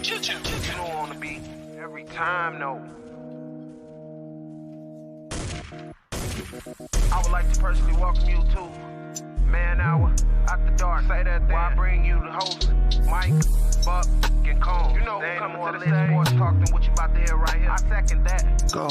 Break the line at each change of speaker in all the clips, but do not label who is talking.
You don't want to be every time, no. I would like to personally welcome you to Man Hour After Dark. Say that thing. While I bring you the host, Mike, Buck, and Cone. You know who's coming to the stage. Sports talk than what you about to hear right here. I second that.
Go.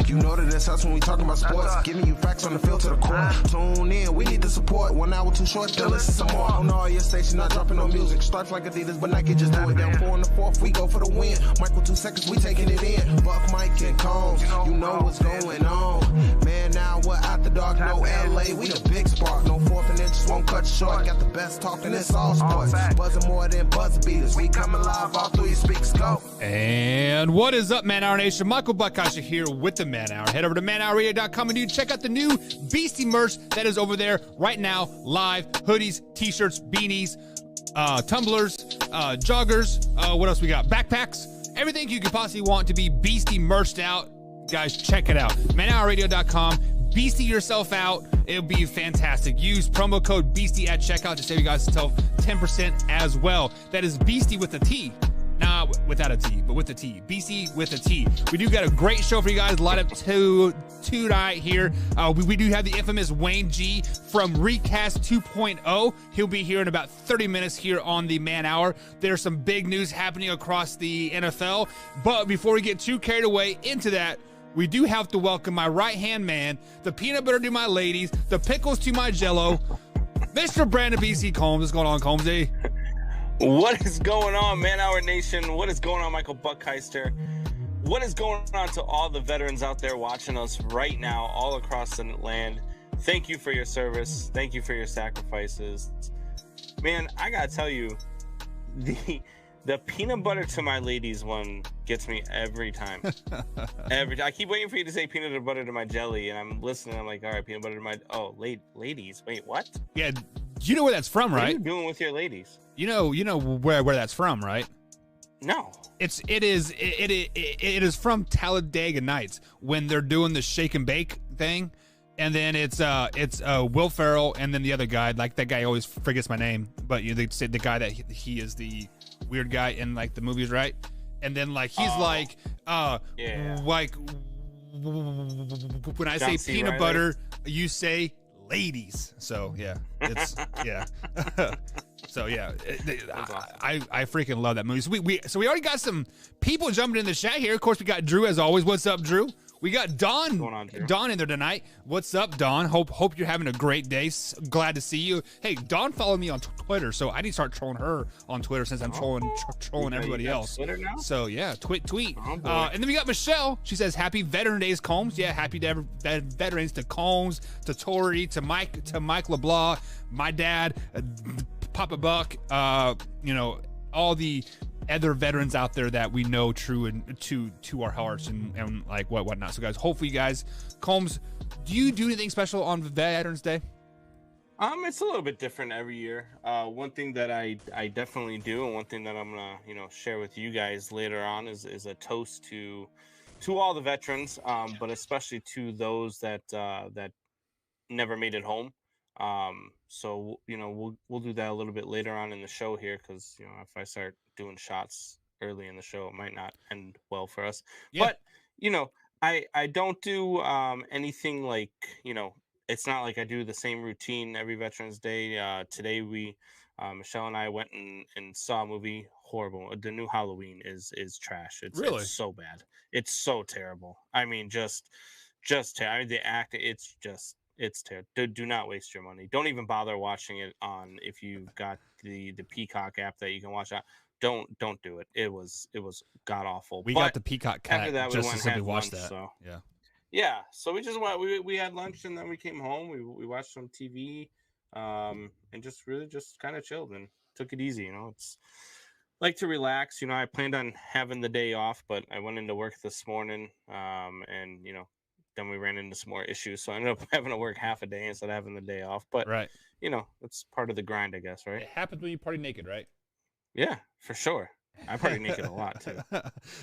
You know that it's us when we talking about sports. Giving you facts on the field to the core. Tune in, we need the support. 1 hour too short, still listen some more. On all your stations, not dropping no music. Starts like Adidas, but Nike just do it. Down 4 in the 4th, we go for the win. Michael 2 seconds, we taking it in. Buck, Mike, and Combs. You know what's going on. Man, now we're After Dark, no LA. We the big spark. No 4th and inches won't cut you short. Got the best talking, it's all sports. Buzzing more than buzzer beaters. We coming live all through your speakers. Go.
And what is up, Man Hour Nation? Michael Buckheischer here with the Man Hour. Head over to manhourradio.com and you check out the new Beastie merch that is over there right now, live. Hoodies, t-shirts, beanies, tumblers, joggers. What else we got? Backpacks. Everything you could possibly want to be Beastie merched out. Guys, check it out. manhourradio.com. Beastie yourself out. It'll be fantastic. Use promo code Beastie at checkout to save you guys 10% as well. That is Beastie with a T. Nah, without a T, but with a T. BC with a T. We do got a great show for you guys. Light up tonight here. We do have the infamous Wayne G from Recast 2.0. He'll be here in about 30 minutes here on the Man Hour. There's some big news happening across the NFL. But before we get too carried away into that, we do have to welcome my right-hand man, the peanut butter to my ladies, the pickles to my jello, Mr. Brandon BC Combs. What's going on, Combsy?
What is going on, Man Hour Nation? What is going on, Michael Buckheischer? What is going on to all the veterans out there watching us right now, all across the land? Thank you for your service. Thank you for your sacrifices. Man, I gotta tell you, the peanut butter to my ladies one gets me every time. I keep waiting for you to say peanut butter to my jelly, and I'm listening. I'm like, all right, peanut butter to my ladies. Wait, what?
Yeah, you know where that's from, right?
What are you doing with your ladies?
You know where that's from, right?
No.
It is from Talladega Nights when they're doing the shake and bake thing, and then it's Will Ferrell and then the other guy, like that guy always forgets my name, but they say the guy that he is the weird guy in like the movies, right? And then like he's like when I say peanut butter, you say ladies. So yeah, it's yeah. So yeah, I freaking love that movie. So we already got some people jumping in the chat here. Of course, we got Drew as always. What's up, Drew? We got Dawn. Dawn in there tonight. What's up, Dawn? Hope you're having a great day. Glad to see you. Hey, Dawn followed me on Twitter, so I need to start trolling her on Twitter since I'm trolling everybody else.
Twitter now?
So yeah, tweet.
Oh,
and then we got Michelle. She says, "Happy Veteran Days, Combs." Yeah, happy veterans to Combs, to Tori, to Mike LeBlanc, my dad, Papa Buck. All the other veterans out there that we know true and to our hearts and like whatnot. So guys, hopefully you guys, Combs, do you do anything special on Veterans Day?
It's a little bit different every year. One thing that I definitely do, and one thing that I'm gonna share with you guys later on is a toast to all the veterans, but especially to those that never made it home. So we'll do that a little bit later on in the show here, because if I start doing shots early in the show, it might not end well for us. Yeah. But I don't do anything like it's not like I do the same routine every Veterans Day. Today Michelle and I went and saw a movie. Horrible. The new Halloween is trash. It's so bad. It's so terrible. I mean, just terrible. The act. It's terrible. Do not waste your money. Don't even bother watching it on, if you've got the Peacock app that you can watch on. Don't do it. It was god awful.
We got the Peacock cat
after that,
just
we
to simply
had
watch
lunch,
that.
So.
Yeah.
So we just went. We had lunch and then we came home. We watched some TV, and just kind of chilled and took it easy. It's like to relax. I planned on having the day off, but I went into work this morning, and then we ran into some more issues, so I ended up having to work half a day instead of having the day off. But
right,
it's part of the grind, I guess, right?
It happens when you party naked, right?
Yeah, for sure. I party naked a lot too.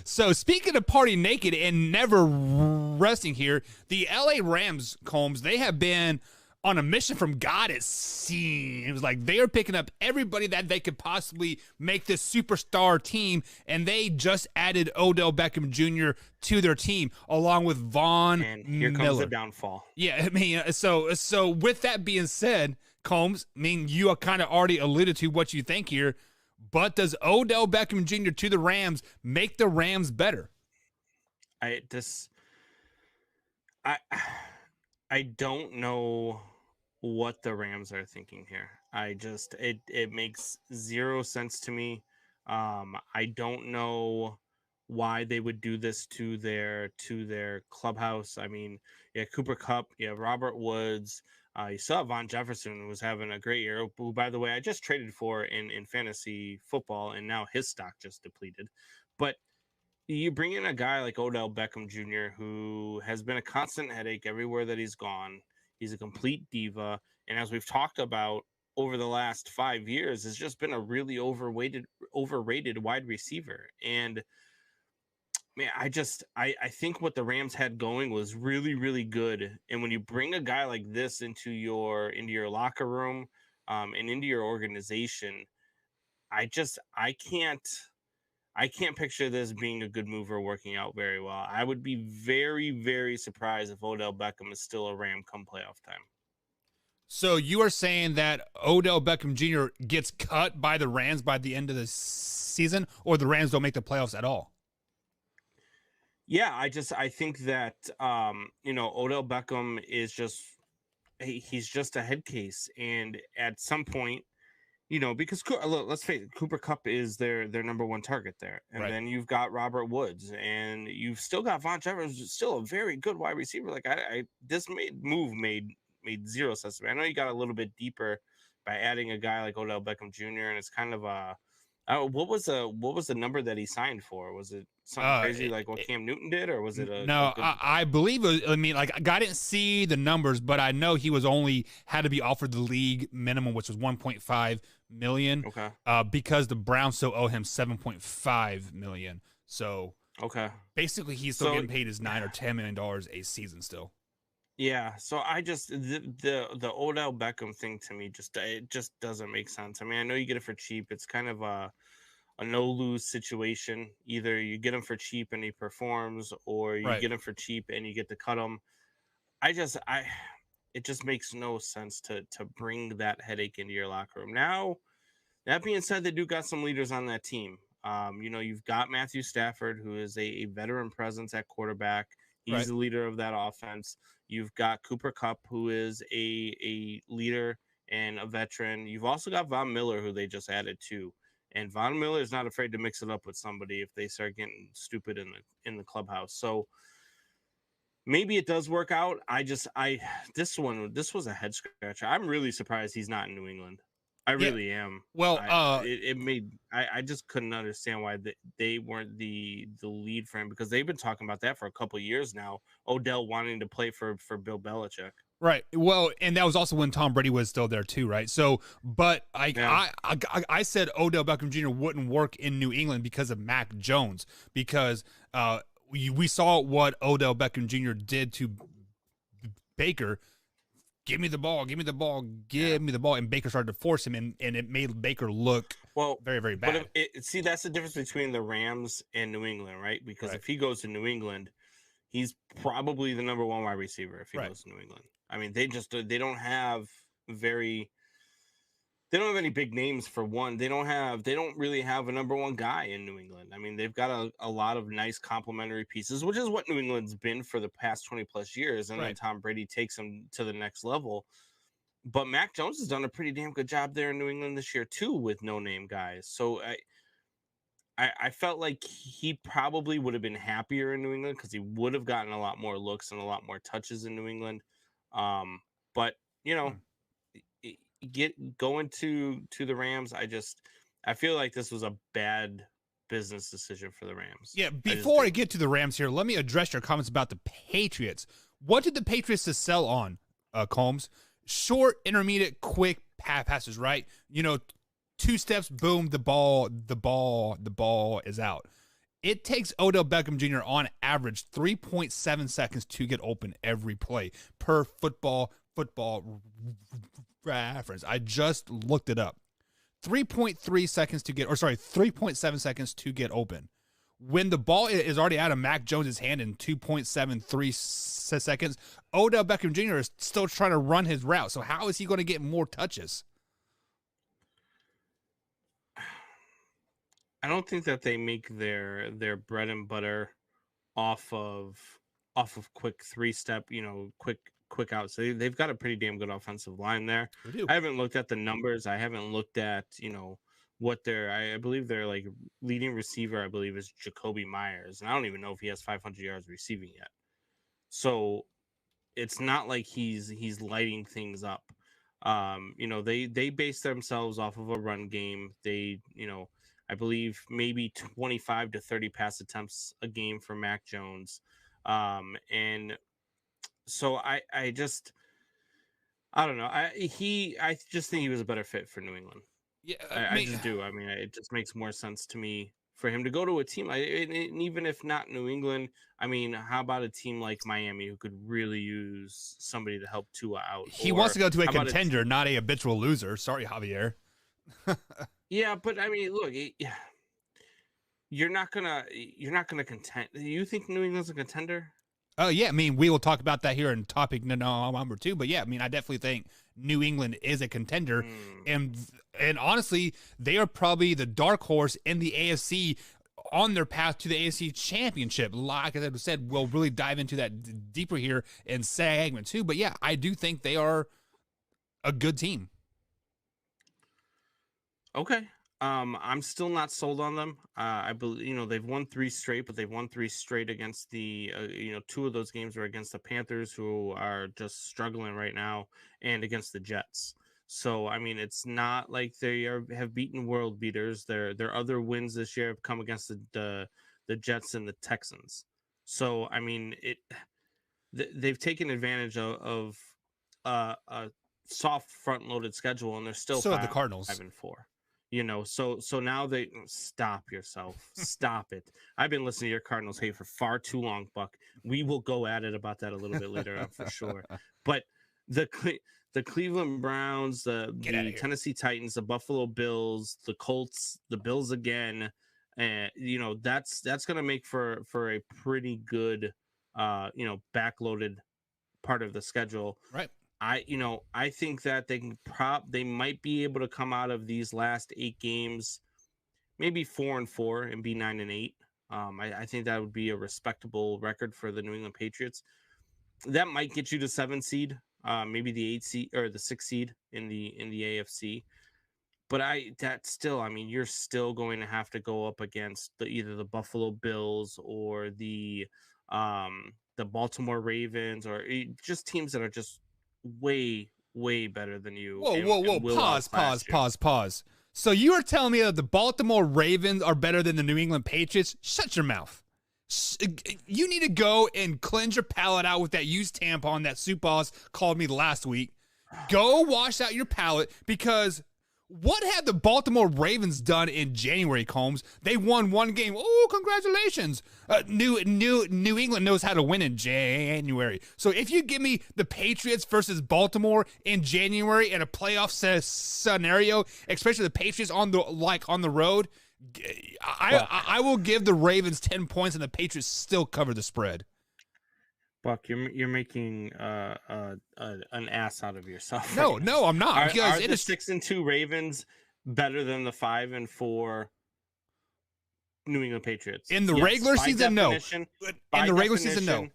So speaking of party naked and never resting here, the LA Rams, Combs, they have been on a mission from God, it seems like they are picking up everybody that they could possibly make this superstar team, and they just added Odell Beckham Jr. to their team, along with Von
And here
Miller.
comes the downfall.
Yeah, I mean, so with that being said, Combs, I mean, you kind of already alluded to what you think here, but does Odell Beckham Jr. to the Rams make the Rams better?
I don't know what the Rams are thinking here. It makes zero sense to me. I don't know why they would do this to their clubhouse. I mean, yeah, Cooper Kupp, yeah, Robert Woods. You saw Von Jefferson who was having a great year, who, by the way, I just traded for in fantasy football, and now his stock just depleted. But you bring in a guy like Odell Beckham Jr., who has been a constant headache everywhere that he's gone. He's a complete diva. And as we've talked about over the last 5 years, has just been a really overrated wide receiver. And man, I think what the Rams had going was really, really good. And when you bring a guy like this into your locker room and into your organization, I can't picture this being a good move or working out very well. I would be very, very surprised if Odell Beckham is still a Ram come playoff time.
So you are saying that Odell Beckham Jr. gets cut by the Rams by the end of the season, or the Rams don't make the playoffs at all?
Yeah, I think that Odell Beckham is he's just a head case, and at some point, because let's face it, Cooper Kupp is their number one target there. And
right.
Then you've got Robert Woods, and you've still got Von Jefferson, still a very good wide receiver. Like this move made zero sense to me. I know you got a little bit deeper by adding a guy like Odell Beckham Jr., and it's kind of what was the number that he signed for? Was it something crazy like what Cam Newton did, or was it
I believe it was, I mean, like, I didn't see the numbers, but I know he was had to be offered the league minimum, which was $1.5 million.
Okay.
Because the Browns still owe him $7.5 million. So
okay,
basically he's still getting paid his $9 or $10 million a season still.
Yeah, so I just the Odell Beckham thing to me it just doesn't make sense. I mean, I know you get it for cheap. It's kind of a no lose situation. Either you get him for cheap and he performs, or you get him for cheap and you get to cut him. It just makes no sense to bring that headache into your locker room. Now, that being said, they do got some leaders on that team. You've got Matthew Stafford, who is a veteran presence at quarterback. He's the leader of that offense. You've got Cooper Kupp, who is a leader and a veteran. You've also got Von Miller, who they just added too. And Von Miller is not afraid to mix it up with somebody if they start getting stupid in the clubhouse. So maybe it does work out. This was a head scratcher. I'm really surprised he's not in New England. I really am.
Well,
I just couldn't understand why they weren't the lead for him, because they've been talking about that for a couple of years now. Odell wanting to play for Bill Belichick.
Right. Well, and that was also when Tom Brady was still there too, right? So, but I said Odell Beckham Jr. wouldn't work in New England because of Mac Jones, because we saw what Odell Beckham Jr. did to Baker. Give me the ball, give me the ball, give me the ball. And Baker started to force him, and it made Baker look very, very bad.
But see, that's the difference between the Rams and New England, right? Because if he goes to New England, he's probably the number one wide receiver if he goes to New England. I mean, they don't have any big names for one. They don't really have a number one guy in New England. I mean, they've got a lot of nice complementary pieces, which is what New England's been for the past 20 plus years. And then Tom Brady takes them to the next level. But Mac Jones has done a pretty damn good job there in New England this year too, with no name guys. So I felt like he probably would have been happier in New England, because he would have gotten a lot more looks and a lot more touches in New England. But going to the Rams, I feel like this was a bad business decision for the Rams.
Yeah, before I get to the Rams here, let me address your comments about the Patriots. What did the Patriots sell on, Combs? Short, intermediate, quick passes, right? 2 steps, boom, the ball is out. It takes Odell Beckham Jr. on average 3.7 seconds to get open every play per Football Football Reference. I just looked it up. 3.3 seconds to get, or sorry, 3.7 seconds to get open. When the ball is already out of Mac Jones' hand in 2.73 seconds, Odell Beckham Jr. is still trying to run his route. So how is he going to get more touches?
I don't think that they make their bread and butter off of quick 3-step, quick outs. They've got a pretty damn good offensive line there. I haven't looked at the numbers. I haven't looked at, what I believe their like leading receiver, I believe, is Jacoby Myers. And I don't even know if he has 500 yards receiving yet. So it's not like he's lighting things up. They base themselves off of a run game. They, I believe maybe 25 to 30 pass attempts a game for Mac Jones. And so I don't know. I just think he was a better fit for New England.
Yeah,
I just do. I mean, it just makes more sense to me for him to go to a team. And even if not New England, I mean, how about a team like Miami who could really use somebody to help Tua out?
He wants to go to a contender, not a habitual loser. Sorry, Javier.
Yeah, but I mean, look, you're not gonna contend. Do you think New England's a contender?
Oh, yeah. I mean, we will talk about that here in topic number 2. But, yeah, I mean, I definitely think New England is a contender. And honestly, they are probably the dark horse in the AFC on their path to the AFC Championship. Like I said, we'll really dive into that deeper here in segment 2. But, yeah, I do think they are a good team.
Okay. I'm still not sold on them. I believe, they've won 3 straight, but they've won 3 straight against the, 2 of those games were against the Panthers, who are just struggling right now, and against the Jets. So, I mean, it's not like they have beaten world beaters. Their other wins this year have come against the Jets and the Texans. So, I mean, they've taken advantage of a soft front-loaded schedule, and they're still
so the Cardinals
5-4. So now they stop yourself. Stop it. I've been listening to your Cardinals hate for far too long, Buck. We will go at it about that a little bit later on for sure. But the Cleveland Browns, the Tennessee Titans, the Buffalo Bills, the Colts, the Bills again, that's going to make for a pretty good, backloaded part of the schedule.
Right.
I think that they might be able to come out of these last 8 games, maybe 4-4 and be 9-8. I think that would be a respectable record for the New England Patriots. That might get you to 7 seed, maybe the 8 seed or the 6 seed in the AFC. But you're still going to have to go up against either the Buffalo Bills or the Baltimore Ravens, or just teams that are just way better than you.
Whoa. Pause. So you are telling me that the Baltimore Ravens are better than the New England Patriots? Shut your mouth. You need to go and cleanse your palate out with that used tampon that Soup Boss called me last week. Go wash out your palate, because what had the Baltimore Ravens done in January, Combs? They won 1 game. Oh, congratulations. New England knows how to win in January. So if you give me the Patriots versus Baltimore in January in a playoff scenario, especially the Patriots on the road, I will give the Ravens 10 points and the Patriots still cover the spread.
Buck, you're making an ass out of yourself.
No, I'm not.
Are the 6-2 Ravens better than the 5-4 New England Patriots?
In the regular season, no. In the regular season, no.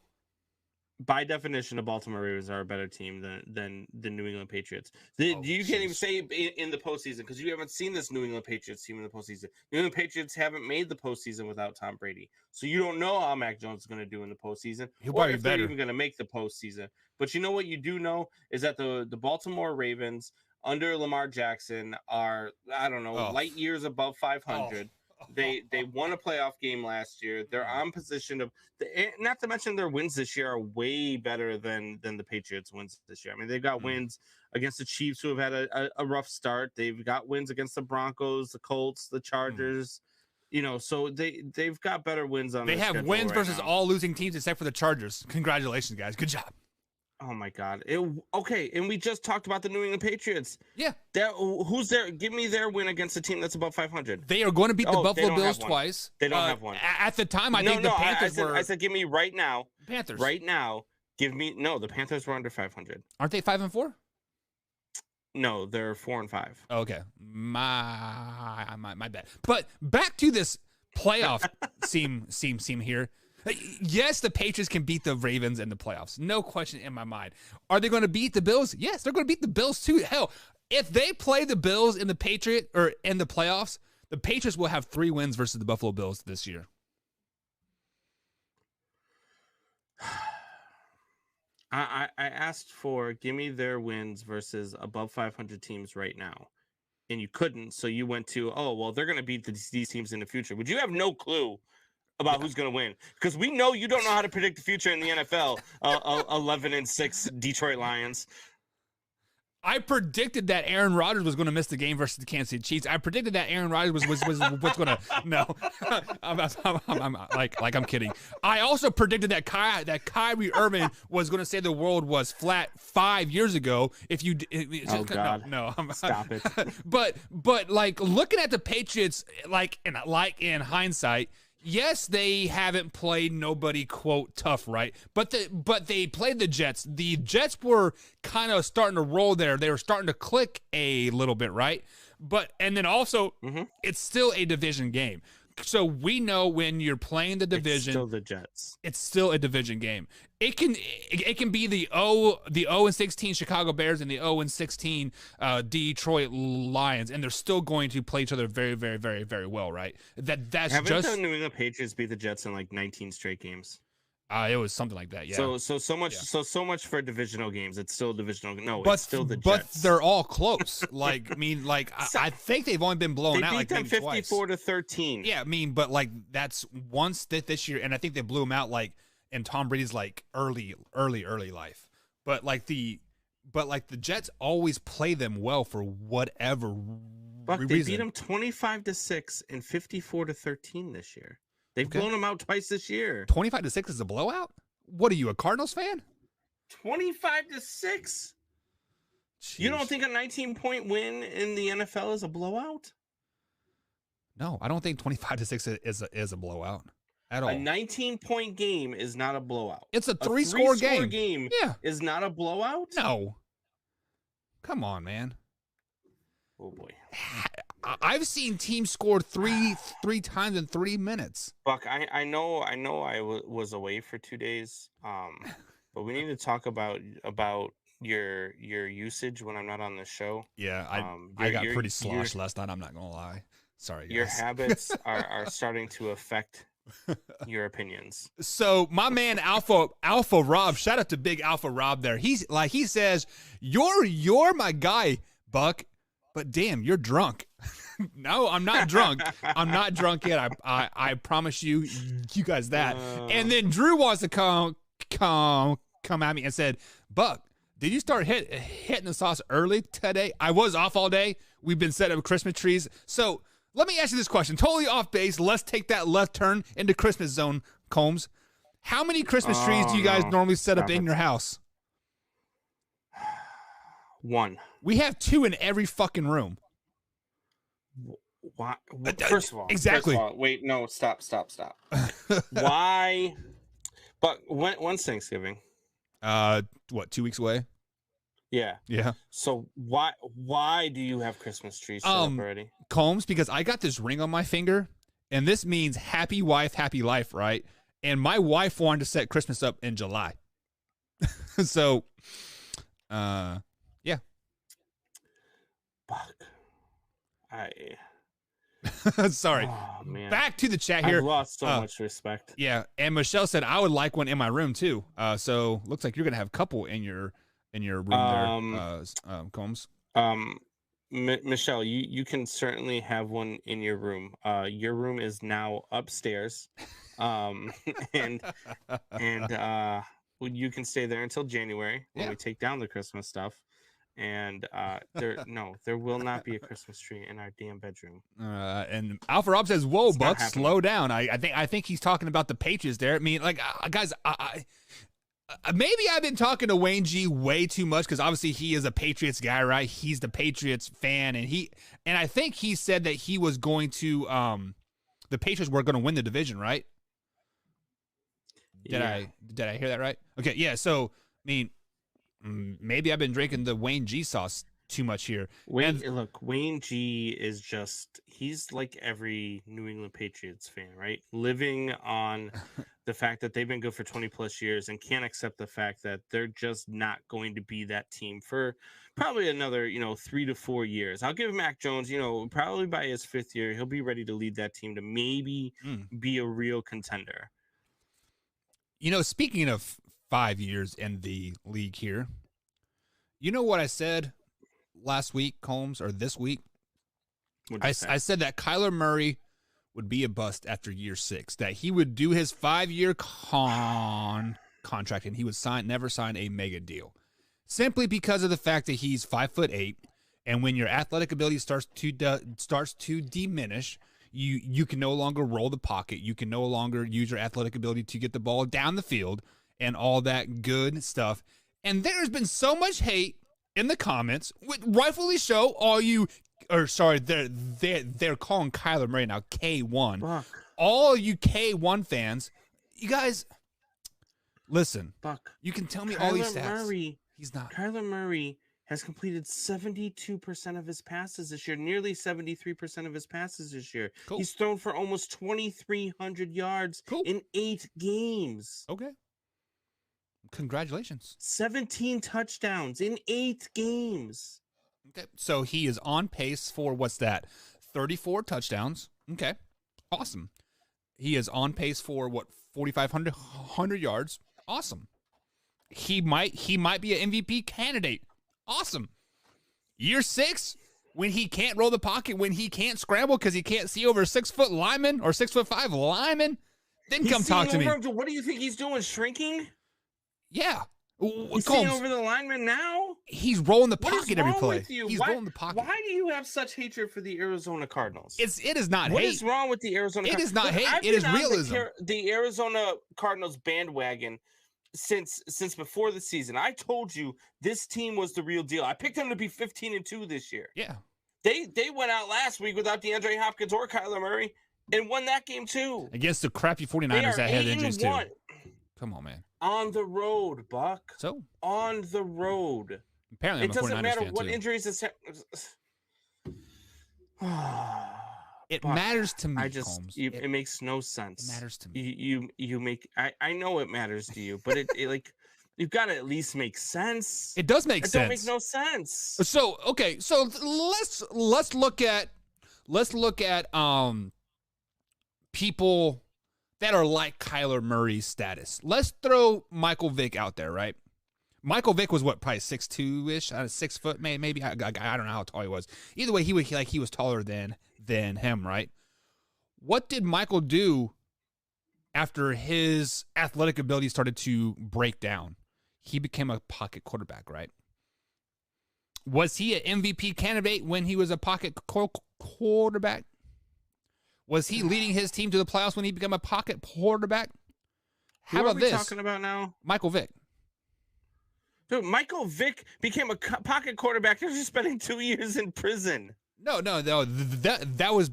By definition, the Baltimore Ravens are a better team than the New England Patriots. You can't even say in the postseason, because you haven't seen this New England Patriots team in the postseason. New England Patriots haven't made the postseason without Tom Brady, so you don't know how Mac Jones is going to do in the postseason.
He'll probably be better.
They're even going to make the postseason. But you know what you do know is that the Baltimore Ravens under Lamar Jackson are, I don't know, light years above 500. They won a playoff game last year. They're on position of, not to mention their wins this year are way better than the Patriots wins this year. I mean, they've got wins against the Chiefs, who have had a rough start. They've got wins against the Broncos, the Colts, the Chargers. So they've got better wins on.
They have wins versus all losing teams except for the Chargers. Congratulations, guys. Good job.
Oh my God. Okay, and we just talked about the New England Patriots.
Yeah.
Who's there? Give me their win against a team that's above 500.
They are going to beat the Buffalo Bills twice.
They don't have one.
At the time, I think the Panthers were.
I said, give me right now.
Panthers.
Right now, give me the Panthers were under 500.
Aren't they 5-4?
No, they're 4-5.
Okay, my bad. But back to this playoff seam here. Yes, the Patriots can beat the Ravens in the playoffs. No question in my mind. Are they going to beat the Bills? Yes, they're going to beat the Bills too. Hell, if they play the Bills in the in the playoffs, the Patriots will have 3 wins versus the Buffalo Bills this year.
I asked for give me their wins versus above 500 teams right now, and you couldn't. So you went to they're going to beat these teams in the future. Would you have no clue about who's going to win? Because we know you don't know how to predict the future in the NFL. 11-6 Detroit Lions.
I predicted that Aaron Rodgers was going to miss the game versus the Kansas City Chiefs. I predicted that Aaron Rodgers was going to no. I'm I'm kidding. I also predicted that Kyrie Irving was going to say the world was flat 5 years ago.
God,
no,
stop it.
But like looking at the Patriots, like in hindsight. Yes, they haven't played nobody, quote, tough, right? But they played the Jets. The Jets were kind of starting to roll there. They were starting to click a little bit, right? And then also, It's still a division game. So we know when you're playing the division,
it's still the Jets.
It's still a division game. It can be the 0-16 Chicago Bears and the 0-16 Detroit Lions, and they're still going to play each other very, very, very, very well, right? Haven't
the New England Patriots beat the Jets in like 19 straight games?
It was something like that, yeah.
So much for divisional games. It's still divisional. No,
but,
it's still the Jets.
But they're all close. I think they've only been blown out like maybe twice.
54-13.
Yeah, but like that's once this year, and I think they blew them out like in Tom Brady's like early life. But the Jets always play them well for whatever reason.
They beat them 25-6 and 54-13 this year. They've blown them out twice this year.
25-6 is a blowout? What are you, a Cardinals fan?
25-6? You don't think a 19-point win in the NFL is a blowout?
No, I don't think 25-6 is a blowout at all.
A 19-point game is not a blowout.
It's a three-score
game. Yeah, is not a blowout?
No. Come on, man.
Oh boy.
I've seen teams score three times in 3 minutes.
Buck, I know I was away for 2 days, but we need to talk about your usage when I'm not on the show.
Yeah, I got pretty sloshed last night. I'm not gonna lie. Sorry, guys.
Your habits are starting to affect your opinions.
So my man Alpha Rob, shout out to Big Alpha Rob there. He says you're my guy, Buck. But damn, you're drunk. No, I'm not drunk. I'm not drunk yet. I promise you guys that. And then Drew wants to come at me and said, Buck, did you start hitting the sauce early today? I was off all day. We've been setting up Christmas trees. So let me ask you this question. Totally off base. Let's take that left turn into Christmas zone, Combs. How many Christmas trees do you guys normally set up in your house?
1.
We have 2 in every fucking room.
Why? First of all,
exactly.
Wait, no, stop. Why? But when's Thanksgiving?
2 weeks away?
Yeah.
Yeah.
So why do you have Christmas trees set up already?
Combs, because I got this ring on my finger, and this means happy wife, happy life, right? And my wife wanted to set Christmas up in July. So, yeah.
Fuck.
Sorry.
Oh, man.
Back to the chat here.
I've lost so much respect.
Yeah, and Michelle said I would like one in my room too. So looks like you're gonna have a couple in your room there, Combs.
Michelle, you can certainly have one in your room. Your room is now upstairs, and you can stay there until January when we take down the Christmas stuff. And there will not be a Christmas tree in our damn bedroom.
And Alpha Rob says, "Whoa, Buck, slow down." I think he's talking about the Patriots there. I mean, like, guys, Maybe I've been talking to Wayne G way too much because obviously he is a Patriots guy, right? He's the Patriots fan, and I think he said that he was going to the Patriots were going to win the division, right? Did I hear that right? Okay, yeah. So I mean, maybe I've been drinking the Wayne G sauce too much here.
Look, Wayne G is he's like every New England Patriots fan, right? Living on the fact that they've been good for 20 plus years and can't accept the fact that they're just not going to be that team for probably another, 3 to 4 years. I'll give Mac Jones, probably by his 5th year, he'll be ready to lead that team to maybe be a real contender.
Speaking of 5 years in the league here, you know what I said last week, Combs, or this week? I said that Kyler Murray would be a bust after year 6, that he would do his 5-year contract and he would never sign a mega deal, simply because of the fact that he's 5'8", and when your athletic ability starts to diminish, you can no longer roll the pocket, you can no longer use your athletic ability to get the ball down the field and all that good stuff. And there's been so much hate in the comments, rightfully so. They're calling Kyler Murray now K1.
Buck.
All you K1 fans, you guys, listen.
Buck.
You can tell me
Kyler
all these stats.
Murray,
he's not.
Kyler Murray has completed 72% of his passes this year, nearly 73% of his passes this year.
Cool.
He's thrown for almost 2,300 yards in 8 games.
Okay. Congratulations.
17 touchdowns in 8 games.
Okay. So he is on pace for, what's that? 34 touchdowns. Okay. Awesome. He is on pace for, 4,500 yards. Awesome. He might be an MVP candidate. Awesome. Year 6, when he can't roll the pocket, when he can't scramble because he can't see over a 6-foot lineman or 6'5" lineman, then come talk to me.
What do you think he's doing? Shrinking?
Yeah.
He's seeing over the lineman now?
He's rolling the pocket every play.
He's rolling the pocket. Why do you have such hatred for the Arizona Cardinals?
It is not hate.
What is wrong with the Arizona Cardinals?
It is not hate. It is realism.
The Arizona Cardinals bandwagon since before the season. I told you this team was the real deal. I picked them to be 15-2 this year.
Yeah.
They went out last week without DeAndre Hopkins or Kyler Murray and won that game too.
Against the crappy 49ers that had injuries too. Come on, man.
On the road, Buck.
So?
On the road.
Apparently
it doesn't matter what injuries it's
It matters to me, Holmes.
It makes no sense.
It matters to me.
You make I know it matters to you, but it like you've got to at least make sense.
It does make sense. It
don't make no sense.
So okay, so let's look at people that are like Kyler Murray's status. Let's throw Michael Vick out there, right? Michael Vick was what, probably 6'2"-ish, 6 foot, maybe. I don't know how tall he was. Either way, he was taller than him, right? What did Michael do after his athletic ability started to break down? He became a pocket quarterback, right? Was he an MVP candidate when he was a pocket quarterback? Was he leading his team to the playoffs when he became a pocket quarterback? How about this?
What are we talking about now?
Michael Vick.
Dude, Michael Vick became a pocket quarterback after spending 2 years in prison.
No. That was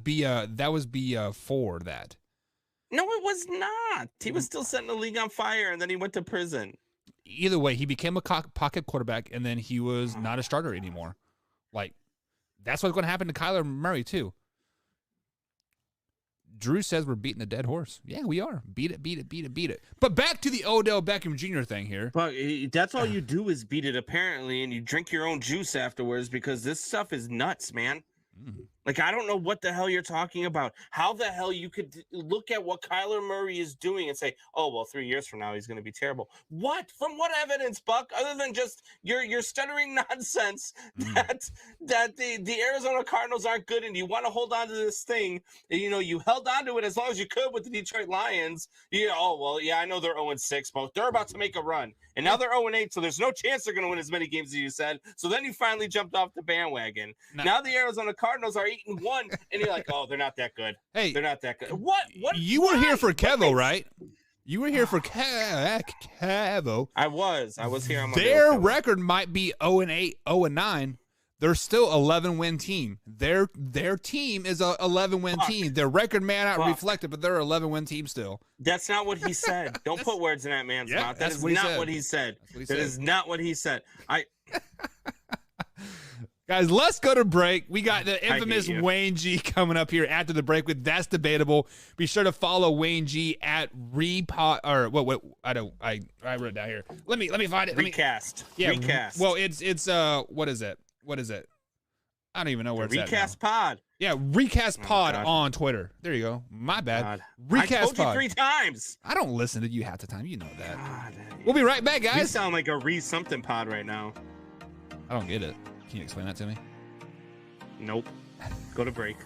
before that.
No, it was not. He was still setting the league on fire, and then he went to prison.
Either way, he became a pocket quarterback, and then he was not a starter anymore. Like, that's what's going to happen to Kyler Murray, too. Drew says we're beating a dead horse. Yeah, we are. Beat it. But back to the Odell Beckham Jr. thing here.
But that's all you do is beat it, apparently, and you drink your own juice afterwards because this stuff is nuts, man. Like, I don't know what the hell you're talking about. How the hell you could look at what Kyler Murray is doing and say, oh, well, 3 years from now, he's going to be terrible. What? From what evidence, Buck? Other than just your stuttering nonsense that the Arizona Cardinals aren't good and you want to hold on to this thing. You held on to it as long as you could with the Detroit Lions. I know they're 0-6, but they're about to make a run. And now they're 0-8, so there's no chance they're going to win as many games as you said. So then you finally jumped off the bandwagon. Now the Arizona Cardinals are 8-1, and you're like, oh, they're not that good.
Hey,
they're not that good. What?
You were here for Kevo, right? You were here for Cavo.
I was here on my
Their record might be 0-8, 0-9. They're still 11-win team. Their team is a 11-win team. Their record may not reflect it, but they're an 11-win team still.
That's not what he said. Don't put words in that man's mouth. That is not what he said. That is not what he said.
Guys, let's go to break. We got the infamous Wayne G coming up here after the break with That's Debatable. Be sure to follow Wayne G at Repod or what I wrote it down here. Let me find it.
Recast. Recast.
Well, it's what is it? What is it? I don't even know where it's at.
Recast Pod.
Yeah, Recast Pod on Twitter. There you go. My bad. Recast Pod.
I told you 3 times.
I don't listen to you half the time. You know that. God, we'll be right back, guys.
You sound like a re-something pod right now.
I don't get it. Can you explain that to me?
Nope. Go to break.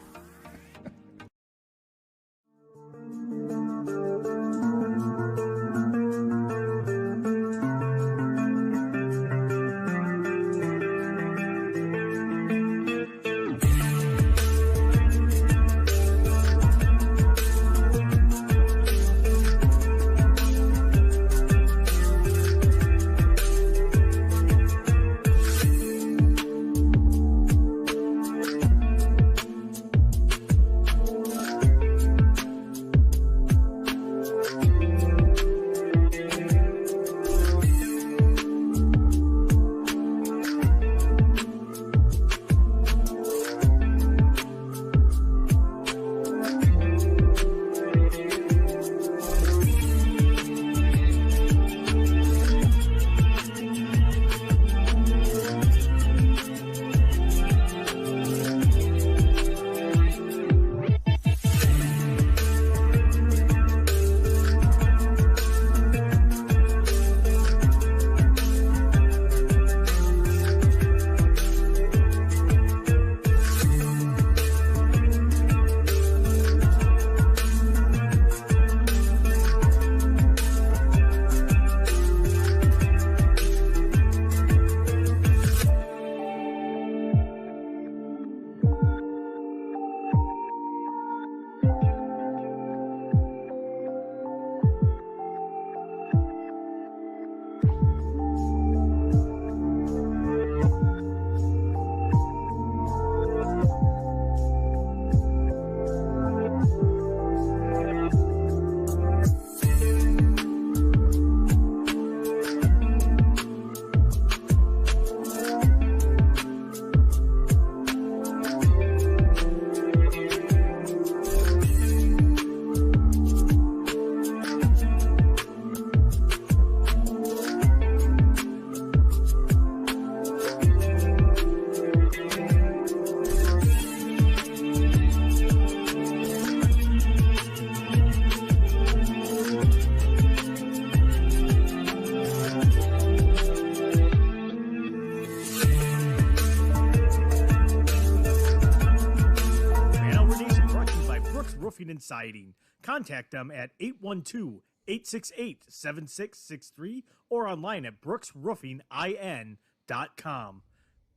and Siding. Contact them at 812-868-7663 or online at brooksroofingin.com.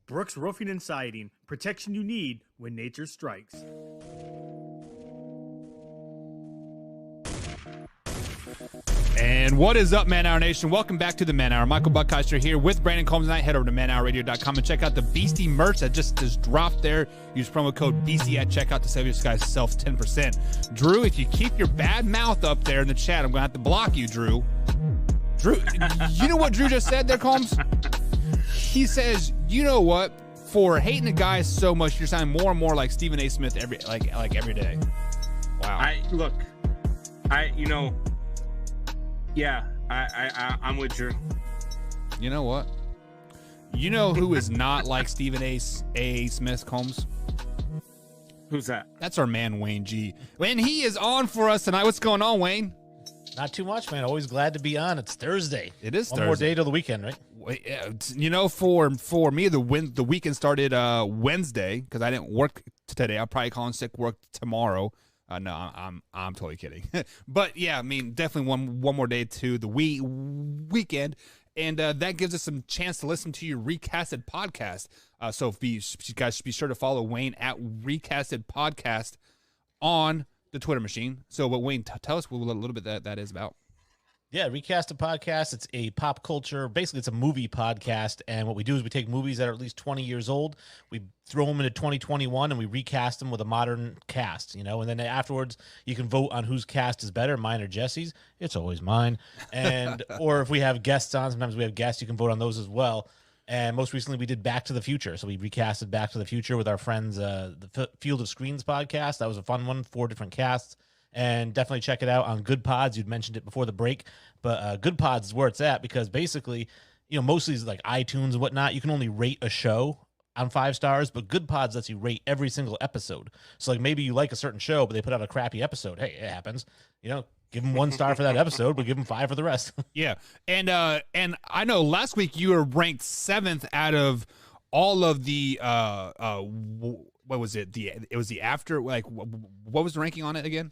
Brooks Roofing and Siding, protection you need when nature strikes.
And what is up, Man Hour Nation? Welcome back to the Man Hour. Michael Buckeister here with Brandon Combs tonight. Head over to manhourradio.com and check out the Beastie merch that just dropped there. Use promo code Beastie at checkout to save yourself 10%. Drew, if you keep your bad mouth up there in the chat, I'm going to have to block you, Drew. Drew, you know what Drew just said there, Combs? He says, you know what? For hating the guy so much, you're sounding more and more like Stephen A. Smith every day. Wow.
I'm with Drew.
You know what? You know who is not like Stephen A. Smith, Combs?
Who's that?
That's our man, Wayne G. And he is on for us tonight. What's going on, Wayne?
Not too much, man. Always glad to be on. It's Thursday.
It is
One
Thursday.
more day till the weekend, right?
You know, for me, the weekend started Wednesday because I didn't work today. I'll probably call in sick work tomorrow. No, I'm totally kidding. But yeah, I mean, definitely one more day to the weekend, and that gives us some chance to listen to your Recasted podcast. So you guys be sure to follow Wayne at Recasted Podcast on the Twitter machine. So, but Wayne, tell us a little bit that is about.
Yeah, Recast a Podcast. It's a pop culture, basically it's a movie podcast. And what we do is we take movies that are at least 20 years old, we throw them into 2021 and we recast them with a modern cast, you know, and then afterwards you can vote on whose cast is better, mine or Jesse's. It's always mine. And, or if we have guests on, sometimes we have guests, you can vote on those as well. And most recently we did Back to the Future. So we recasted Back to the Future with our friends, the Field of Screens podcast. That was a fun one, 4 different casts. And definitely check it out on Good Pods. You'd mentioned it before the break, but Good Pods is where it's at because basically, you know, most of these like iTunes and whatnot, you can only rate a show on 5 stars, but Good Pods lets you rate every single episode. So like maybe you like a certain show, but they put out a crappy episode. Hey, it happens. You know, give them 1 star for that episode, but give them 5 for the rest.
Yeah, and I know last week you were ranked 7th out of all of the what was it? It was the after like what was the ranking on it again?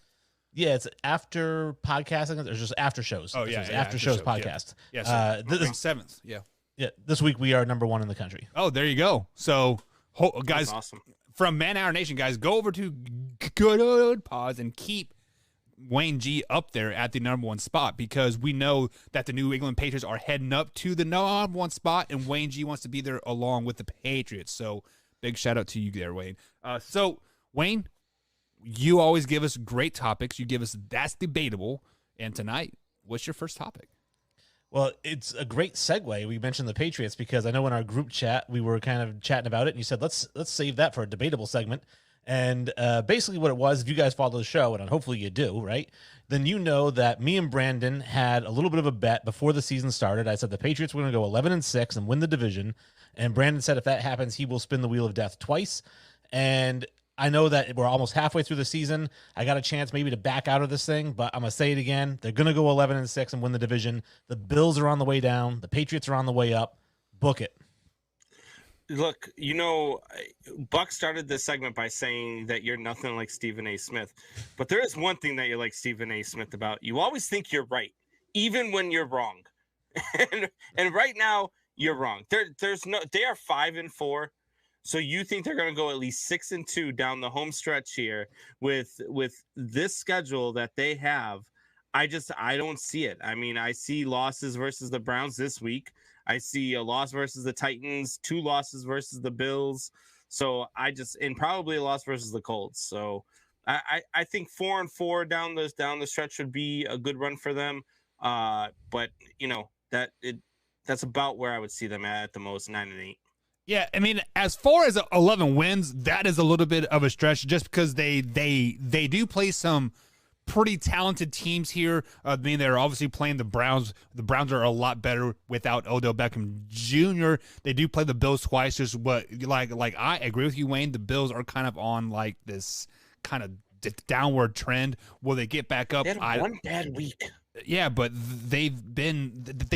Yeah, it's after podcasting. There's just after shows.
Oh, yeah.
After shows podcast.
Yeah, so
this
7th. Yeah.
Yeah, this week we are number 1 in the country.
Oh, there you go. So, guys,
That's awesome.
From Man Hour Nation, guys, go over to Good Pods and keep Wayne G up there at the number 1 spot because we know that the New England Patriots are heading up to the number 1 spot, and Wayne G wants to be there along with the Patriots. So, big shout out to you there, Wayne. So, Wayne, you always give us great topics. You give us That's Debatable. And tonight, what's your first topic?
Well, it's a great segue. We mentioned the Patriots because I know in our group chat we were kind of chatting about it, and you said let's save that for a debatable segment. And basically, what it was, if you guys follow the show, and hopefully you do, right? Then you know that me and Brandon had a little bit of a bet before the season started. I said the Patriots were going to go 11-6 and win the division, and Brandon said if that happens, he will spin the wheel of death twice. And I know that we're almost halfway through the season. I got a chance maybe to back out of this thing, but I'm going to say it again. They're going to go 11-6 and win the division. The Bills are on the way down. The Patriots are on the way up. Book it.
Look, you know, Buck started this segment by saying that you're nothing like Stephen A. Smith. But there is one thing that you're like Stephen A. Smith about. You always think you're right, even when you're wrong. and right now, you're wrong. They are 5-4. So you think they're going to go at least 6-2 down the home stretch here with this schedule that they have? I don't see it. I mean, I see losses versus the Browns this week. I see a loss versus the Titans, 2 losses versus the Bills. So and probably a loss versus the Colts. So I think 4-4 down the stretch would be a good run for them. But you know that's about where I would see them at the most, 9-8.
Yeah, I mean, as far as 11 wins, that is a little bit of a stretch just because they do play some pretty talented teams here. I mean, they're obviously playing the Browns. The Browns are a lot better without Odell Beckham Jr. They do play the Bills twice. Just what like I agree with you, Wayne. The Bills are kind of on like this kind of downward trend. Will they get back up?
They had one bad week.
Yeah, but they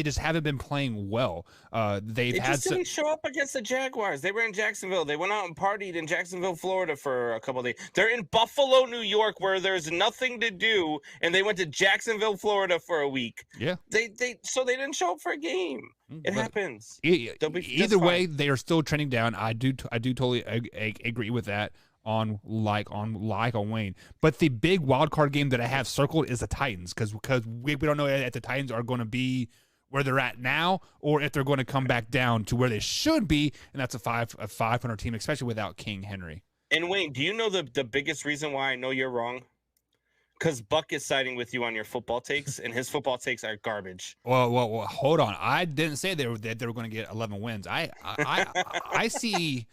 just haven't been playing well. They
didn't show up against the Jaguars. They were in Jacksonville. They went out and partied in Jacksonville, Florida for a couple of days. They're in Buffalo, New York, where there's nothing to do, and they went to Jacksonville, Florida for a week.
Yeah,
they didn't show up for a game. It happens.
Either way, they are still trending down. I do totally agree with that. On Wayne, but the big wild card game that I have circled is the Titans because we don't know if the Titans are going to be where they're at now or if they're going to come back down to where they should be, and that's a 500 team, especially without King Henry.
And Wayne, do you know the biggest reason why I know you're wrong? Because Buck is siding with you on your football takes, and his football takes are garbage.
Well, hold on. I didn't say they were going to get 11 wins. I see.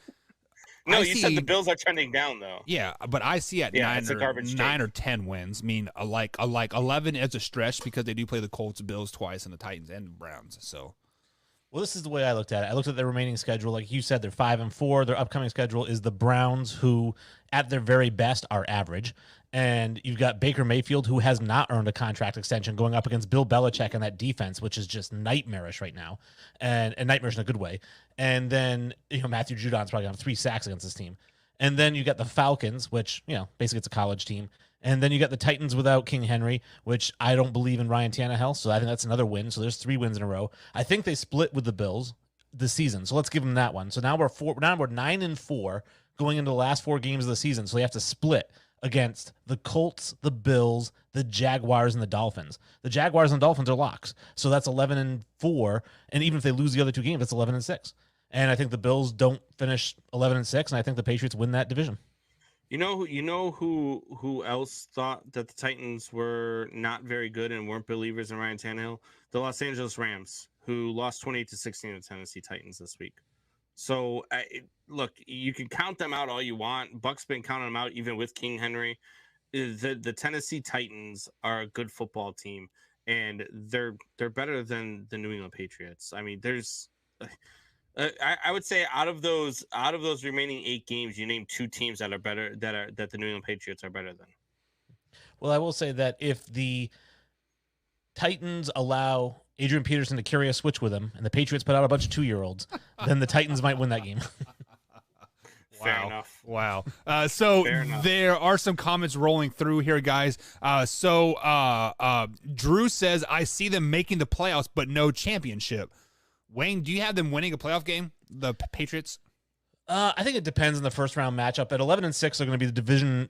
No, you said the Bills are trending down, though.
Yeah, but I see at 9 or 10 wins. I mean, like 11 is a stretch because they do play the Colts, Bills twice, and the Titans and the Browns. So,
well, this is the way I looked at it. I looked at their remaining schedule. Like you said, they're 5-4. Their upcoming schedule is the Browns, who at their very best are average. And you've got Baker Mayfield, who has not earned a contract extension, going up against Bill Belichick and that defense, which is just nightmarish right now, and nightmarish in a good way. And then Matthew Judon's probably going to have 3 sacks against this team. And then you got the Falcons, which basically it's a college team. And then you got the Titans without King Henry, which I don't believe in Ryan Tannehill, so I think that's another win. So there's 3 wins in a row. I think they split with the Bills this season, so let's give them that one. So now we're 9-4 going into the last 4 games of the season, so they have to split against the Colts, the Bills, the Jaguars, and the Dolphins. The Jaguars and Dolphins are locks. So that's 11-4. And even if they lose the other 2 games, that's 11-6. And I think the Bills don't finish 11-6, and I think the Patriots win that division.
You know who else thought that the Titans were not very good and weren't believers in Ryan Tannehill? The Los Angeles Rams, who lost 28-16 to Tennessee Titans this week. So look, you can count them out all you want. Buck's been counting them out even with King Henry. The Tennessee Titans are a good football team, and they're better than the New England Patriots. I mean, there's I would say out of those remaining 8 games, you name 2 teams that are better that the New England Patriots are better than.
Well, I will say that if the Titans allow Adrian Peterson to carry a switch with him, and the Patriots put out a bunch of 2-year-olds, then the Titans might win that game.
Fair enough.
Wow. So
Fair enough.
there are some comments rolling through here, guys. Drew says, I see them making the playoffs, but no championship. Wayne, do you have them winning a playoff game, the Patriots?
I think it depends on the first round matchup. At 11-6, they're going to be the division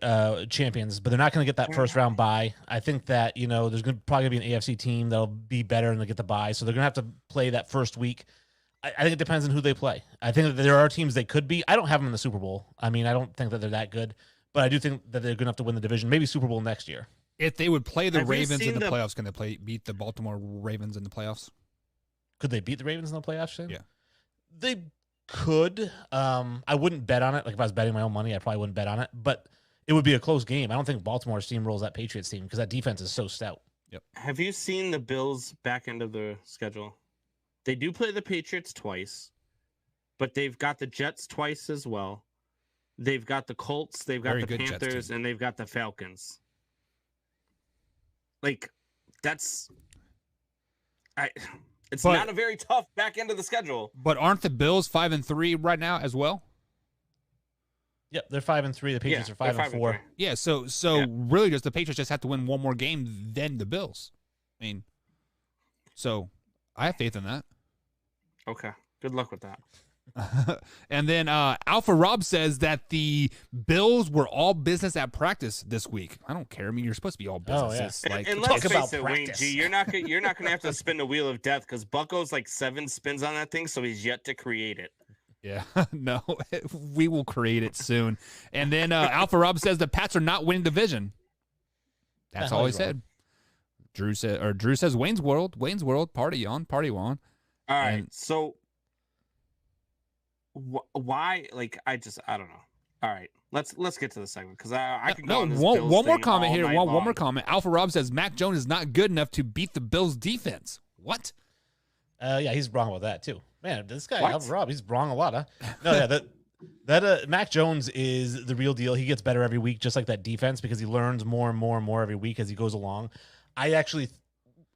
champions, but they're not going to get that first round bye. I think that there's probably going to be an AFC team that'll be better and they'll get the bye, so they're going to have to play that first week. I think it depends on who they play. I think that there are teams they could be. I don't have them in the Super Bowl. I mean, I don't think that they're that good, but I do think that they're going to have to win the division, maybe Super Bowl next year.
If they would play the
Have you
Ravens in
seen
the
the-
playoffs, can they beat the Baltimore Ravens in the playoffs?
Could they beat the Ravens in the playoffs? Shane?
Yeah.
They could. I wouldn't bet on it. Like if I was betting my own money, I probably wouldn't bet on it, but it would be a close game. I don't think Baltimore steamrolls that Patriots team because that defense is so stout.
Have you seen the Bills' back end of the schedule? They do play the Patriots twice, but they've got the Jets twice as well. They've got the Colts, they've got
Very
the
good Jets
Panthers,
team.
and they've got the Falcons. Like, it's
But-
not a very tough back end of the schedule.
But aren't the Bills 5-3 right now as well?
Yep, they're 5-3. The Patriots
Yeah,
are
they're
5-4.
Yeah, so
Yeah.
really just the Patriots just have to win one more game than the Bills. I mean, so I have faith in that.
Okay, good luck with that.
And then Alpha Rob says that the Bills were all business at practice this week. I don't care. I mean, you're supposed to be all business.
Oh, yeah.
It's like,
And
talk
let's
about
face it, Wayne
practice.
G, you're not gonna have to spin the wheel of death because Bucko's like 7 spins on that thing, so he's yet to create it.
yeah, no, we will create it soon. And then Alpha Rob says the Pats are not winning division. That's
hell
all he
he's wrong.
said. Drew says Wayne's World, party on.
All right,
And-
so why? Like, I don't know. All right, let's get to the segment because I can go
No,
on this
one
Bills
more
thing
comment
all
here.
night
One
long.
more comment. Alpha Rob says Mac Jones is not good enough to beat the Bills defense. What?
Yeah, he's wrong about that too. Man, this guy,
What?
Alvin Rob, he's wrong a lot, huh? No, yeah, that Mac Jones is the real deal. He gets better every week, just like that defense, because he learns more and more and more every week as he goes along. I actually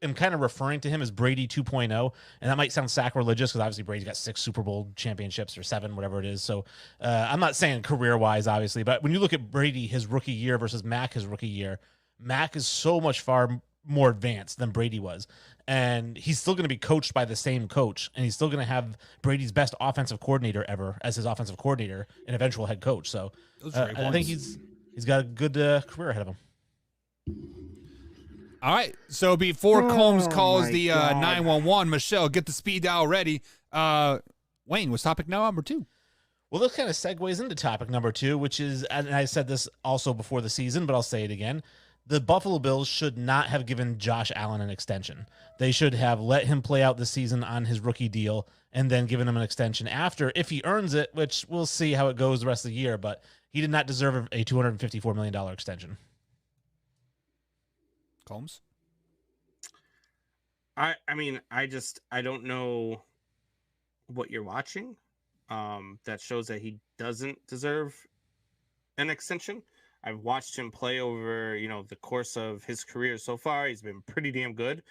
am kind of referring to him as Brady 2.0, and that might sound sacrilegious because obviously Brady's got 6 Super Bowl championships or 7, whatever it is. So I'm not saying career-wise, obviously, but when you look at Brady his rookie year versus Mac his rookie year, Mac is so much far more advanced than Brady was. And he's still going to be coached by the same coach, and he's still going to have Brady's best offensive coordinator ever as his offensive coordinator and eventual head coach. So
Those are great
I think
points.
he's got a good career ahead of him.
All right. So before Combs calls
my
the
God.
911, Michelle, get the speed dial ready. Wayne, what's topic number 2?
Well, this kind of segues into topic number 2, which is, and I said this also before the season, but I'll say it again. The Buffalo Bills should not have given Josh Allen an extension. They should have let him play out the season on his rookie deal and then given him an extension after, if he earns it, which we'll see how it goes the rest of the year, but he did not deserve a $254 million extension.
Combs?
I mean, I don't know what you're watching. That shows that he doesn't deserve an extension. I've watched him play over, the course of his career so far. He's been pretty damn good.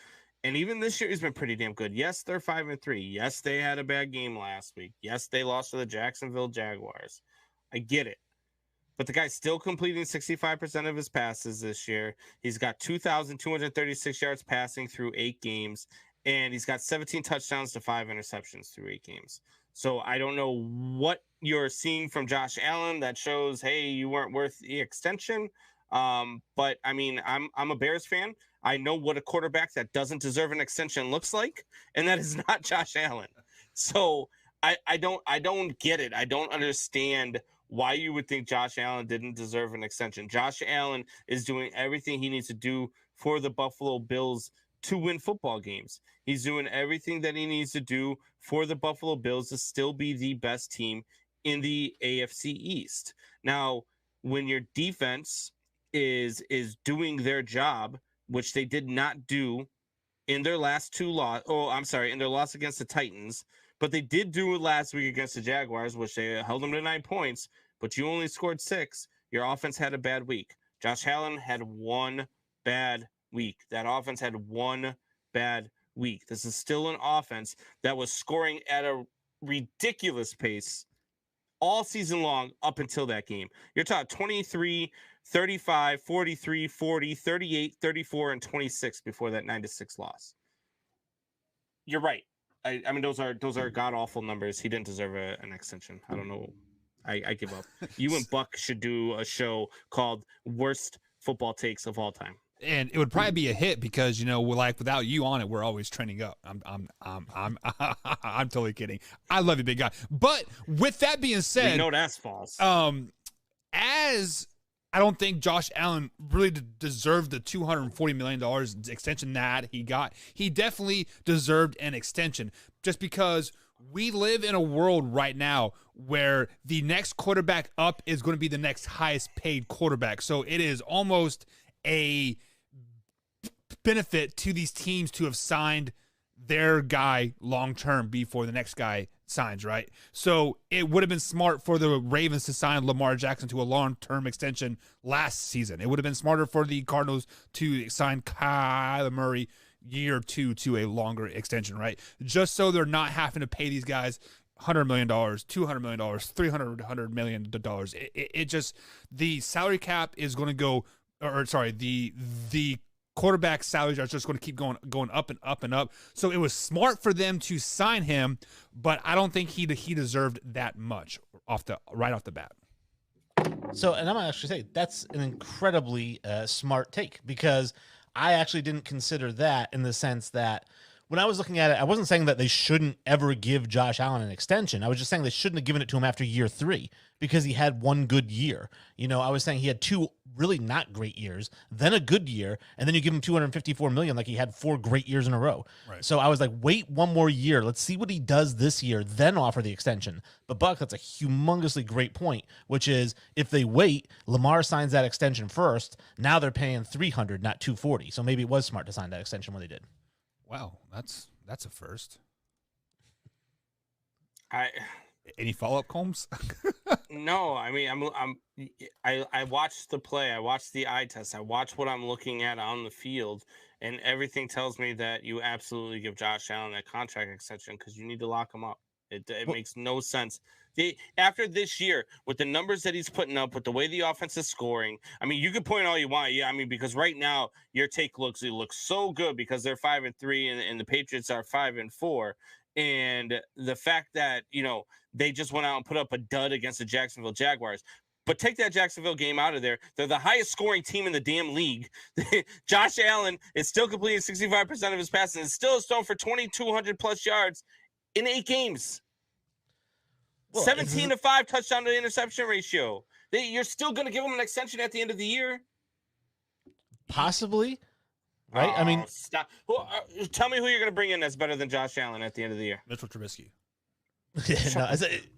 And even this year, he's been pretty damn good. Yes, they're 5-3. Yes, they had a bad game last week. Yes, they lost to the Jacksonville Jaguars. I get it. But the guy's still completing 65% of his passes this year. He's got 2,236 yards passing through 8 games. And he's got 17 touchdowns to 5 interceptions through 8 games. So I don't know what you're seeing from Josh Allen that shows, hey, you weren't worth the extension. But I mean, I'm a Bears fan. I know what a quarterback that doesn't deserve an extension looks like, and that is not Josh Allen. So I don't get it. I don't understand why you would think Josh Allen didn't deserve an extension. Josh Allen is doing everything he needs to do for the Buffalo Bills to win football games. He's doing everything that he needs to do for the Buffalo Bills to still be the best team in the AFC East. Now, when your defense is doing their job, which they did not do in their last two loss. Oh, I'm sorry, in their loss against the Titans, but they did do it last week against the Jaguars, which they held them to 9 points, but you only scored 6. Your offense had a bad week. Josh Allen had one bad week. That offense had one bad week. This is still an offense that was scoring at a ridiculous pace all season long up until that game. You're talking 23, 35, 43, 40, 38, 34, and 26 before that 9-6 loss. You're right. I mean, those are god-awful numbers. He didn't deserve an extension. I don't know. I give up. You and Buck should do a show called Worst Football Takes of All Time.
And it would probably be a hit because, you know, we're like, without you on it, we're always trending up. I'm totally kidding. I love you, big guy. But with that being said,
we know that's false.
As I don't think Josh Allen really deserved the $240 million extension that he got. He definitely deserved an extension just because we live in a world right now where the next quarterback up is going to be the next highest paid quarterback. So it is almost a benefit to these teams to have signed their guy long-term before the next guy signs, right? So it would have been smart for the Ravens to sign Lamar Jackson to a long-term extension last season. It would have been smarter for the Cardinals to sign Kyler Murray year 2 to a longer extension, right? Just so they're not having to pay these guys $100 million, $200 million, $300 million. It just, the salary cap is going to go, or sorry, the quarterback salaries are just going to keep going up and up and up. So it was smart for them to sign him, but I don't think he deserved that much right off the bat.
So, and I'm gonna actually say that's an incredibly smart take, because I actually didn't consider that, in the sense that when I was looking at it, I wasn't saying that they shouldn't ever give Josh Allen an extension. I was just saying they shouldn't have given it to him after year 3, because he had one good year. You know, I was saying he had 2 really not great years, then a good year, and then you give him $254 million, like he had 4 great years in a row.
Right.
So I was like, wait one more year. Let's see what he does this year, then offer the extension. But Buck, that's a humongously great point, which is if they wait, Lamar signs that extension first. Now they're paying $300, not $240. So maybe it was smart to sign that extension when they did.
Wow, that's a first.
Any
follow-up, Combs?
No, I mean, I watched the play, I watched the eye test, I watched what I'm looking at on the field, and everything tells me that you absolutely give Josh Allen that contract extension, because you need to lock him up. It makes no sense. After this year, with the numbers that he's putting up, with the way the offense is scoring, I mean, you can point all you want. Yeah, I mean, because right now your take looks so good because they're 5-3 and the Patriots are 5-4. And the fact that, you know, they just went out and put up a dud against the Jacksonville Jaguars. But take that Jacksonville game out of there. They're the highest scoring team in the damn league. Josh Allen is still completing 65% of his passes and still is thrown for 2,200 plus yards in 8 games. Well, 17-5 touchdown to interception ratio. You're still going to give him an extension at the end of the year?
Possibly. Right? I mean,
stop. Tell me who you're going to bring in that's better than Josh Allen at the end of the year.
Mitchell Trubisky.
No,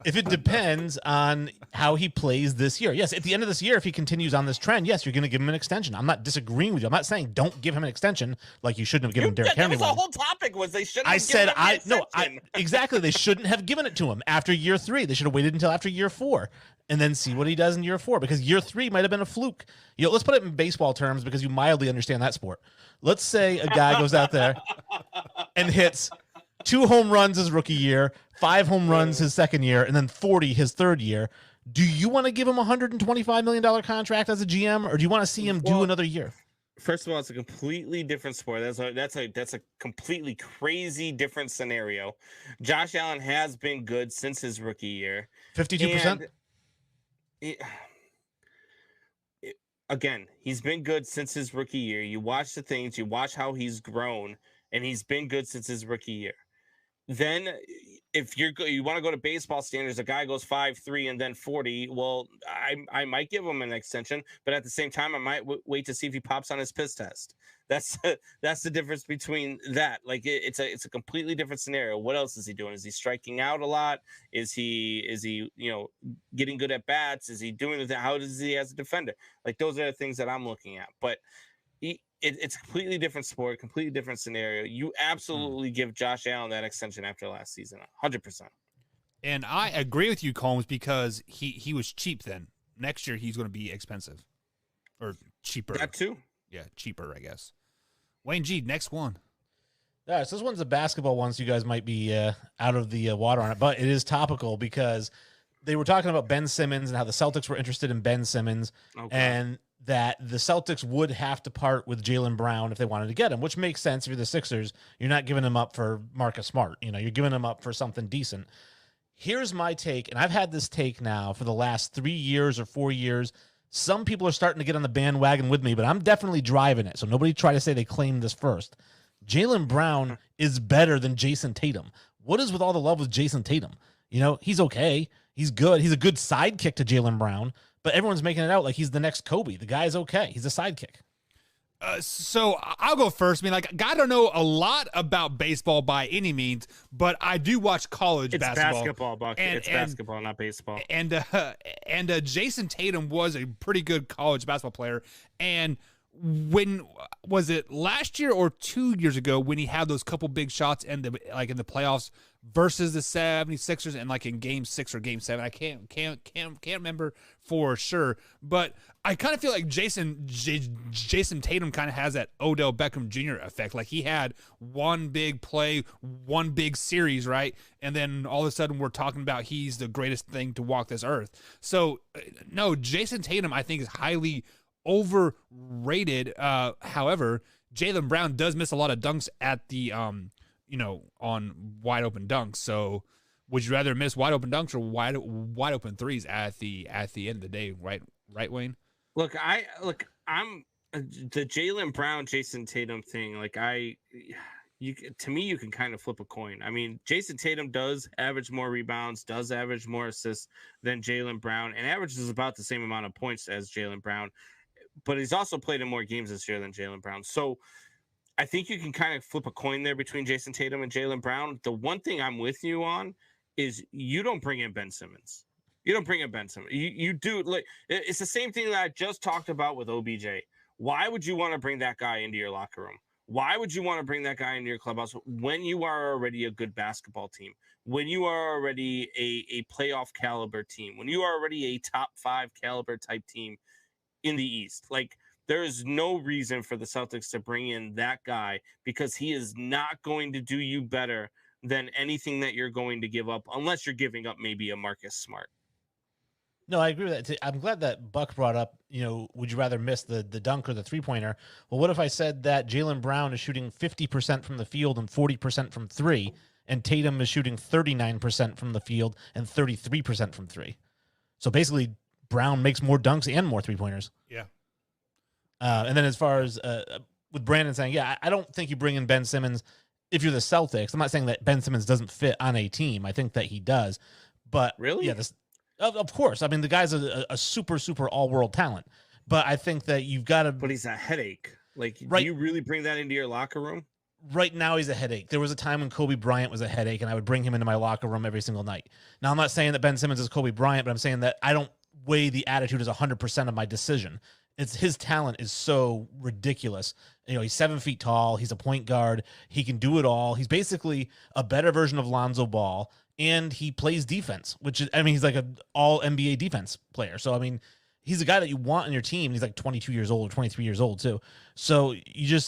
if it depends on how he plays this year. Yes, at the end of this year, if he continues on this trend, yes, you're going to give him an extension. I'm not disagreeing with you. I'm not saying don't give him an extension like you shouldn't have given Derrick Henry.
That was the whole topic, was they shouldn't have given him an extension.
Exactly. They shouldn't have given it to him after year 3. They should have waited until after year 4 and then see what he does in year 4, because year 3 might have been a fluke. You know, let's put it in baseball terms because you mildly understand that sport. Let's say a guy goes out there and hits 2 home runs his rookie year, 5 home runs his second year, and then 40 his third year. Do you want to give him a $125 million contract as a GM, or do you want to see him do another year?
First of all, it's a completely different sport. That's a completely crazy different scenario. Josh Allen has been good since his rookie year.
52%?
again, he's been good since his rookie year. You watch the things, you watch how he's grown, and he's been good since his rookie year. Then if you want to go to baseball standards, a guy goes 5'3" and then 40. Well, I might give him an extension, but at the same time, I might wait to see if he pops on his piss test. That's the difference between that. Like it's a completely different scenario. What else is he doing? Is he striking out a lot? Is he getting good at bats? Is he doing the how does he as a defender? Like those are the things that I'm looking at. But it's a completely different sport, completely different scenario. You absolutely give Josh Allen that extension after last season, 100%.
And I agree with you, Combs, because he was cheap then. Next year he's going to be expensive or cheaper.
That too.
Yeah, cheaper, I guess. Wayne G, next one.
Yeah, so this one's a basketball one, so you guys might be out of the water on it, but it is topical because they were talking about Ben Simmons and how the Celtics were interested in Ben Simmons, and that the Celtics would have to part with Jaylen Brown if they wanted to get him, which makes sense. If you're the Sixers, you're not giving him up for Marcus Smart. You're giving him up for something decent. Here's my take, and I've had this take now for the last 3 years or 4 years. Some people are starting to get on the bandwagon with me, but I'm definitely driving it. So nobody try to say they claimed this first. Jaylen Brown is better than Jason Tatum. What is with all the love with Jason Tatum? He's okay. He's good. He's a good sidekick to Jaylen Brown, but everyone's making it out like he's the next Kobe. The guy's okay. He's a sidekick.
So I'll go first. I don't know a lot about baseball by any means, but I do watch college basketball.
It's basketball, Buck. It's basketball, not baseball.
And Jason Tatum was a pretty good college basketball player. And when was it last year or 2 years ago when he had those couple big shots in the playoffs versus the 76ers and in game 6 or game 7? I can't remember for sure, but I kind of feel like Jason Tatum kind of has that Odell Beckham Jr. effect. Like he had one big play, one big series, right? And then all of a sudden we're talking about he's the greatest thing to walk this earth. So no, Jason Tatum I think is highly overrated. However, Jaylen Brown does miss a lot of dunks at the on wide open dunks. So would you rather miss wide open dunks or wide open threes at the end of the day, right Wayne?
Look, I'm the Jaylen Brown Jason Tatum thing. To me, you can kind of flip a coin. I mean, Jason Tatum does average more rebounds, does average more assists than Jaylen Brown, and averages about the same amount of points as Jaylen Brown. But he's also played in more games this year than Jaylen Brown. So I think you can kind of flip a coin there between Jason Tatum and Jaylen Brown. The one thing I'm with you on is you don't bring in Ben Simmons. You do. It's the same thing that I just talked about with OBJ. Why would you want to bring that guy into your locker room? Why would you want to bring that guy into your clubhouse when you are already a good basketball team, when you are already a playoff caliber team, when you are already a top 5 caliber type team in the East? There is no reason for the Celtics to bring in that guy because he is not going to do you better than anything that you're going to give up, unless you're giving up maybe a Marcus Smart.
No, I agree with that. I'm glad that Buck brought up, would you rather miss the dunk or the three-pointer? Well, what if I said that Jaylen Brown is shooting 50% from the field and 40% from 3, and Tatum is shooting 39% from the field and 33% from 3? So basically, Brown makes more dunks and more three-pointers.
Yeah.
And then as far as with Brandon saying, I don't think you bring in Ben Simmons if you're the Celtics. I'm not saying that Ben Simmons doesn't fit on a team. I think that he does. But
really?
Yeah, of course. I mean, the guy's a super, super all-world talent. But I think that you've got to...
But he's a headache. Do you really bring that into your locker room?
Right now, he's a headache. There was a time when Kobe Bryant was a headache, and I would bring him into my locker room every single night. Now, I'm not saying that Ben Simmons is Kobe Bryant, but I'm saying that I don't weigh the attitude as 100% of my decision. His talent is so ridiculous. He's 7 feet tall. He's a point guard. He can do it all. He's basically a better version of Lonzo Ball, and he plays defense, he's like an all NBA defense player. So, he's a guy that you want on your team. He's like 22 years old or 23 years old too. So you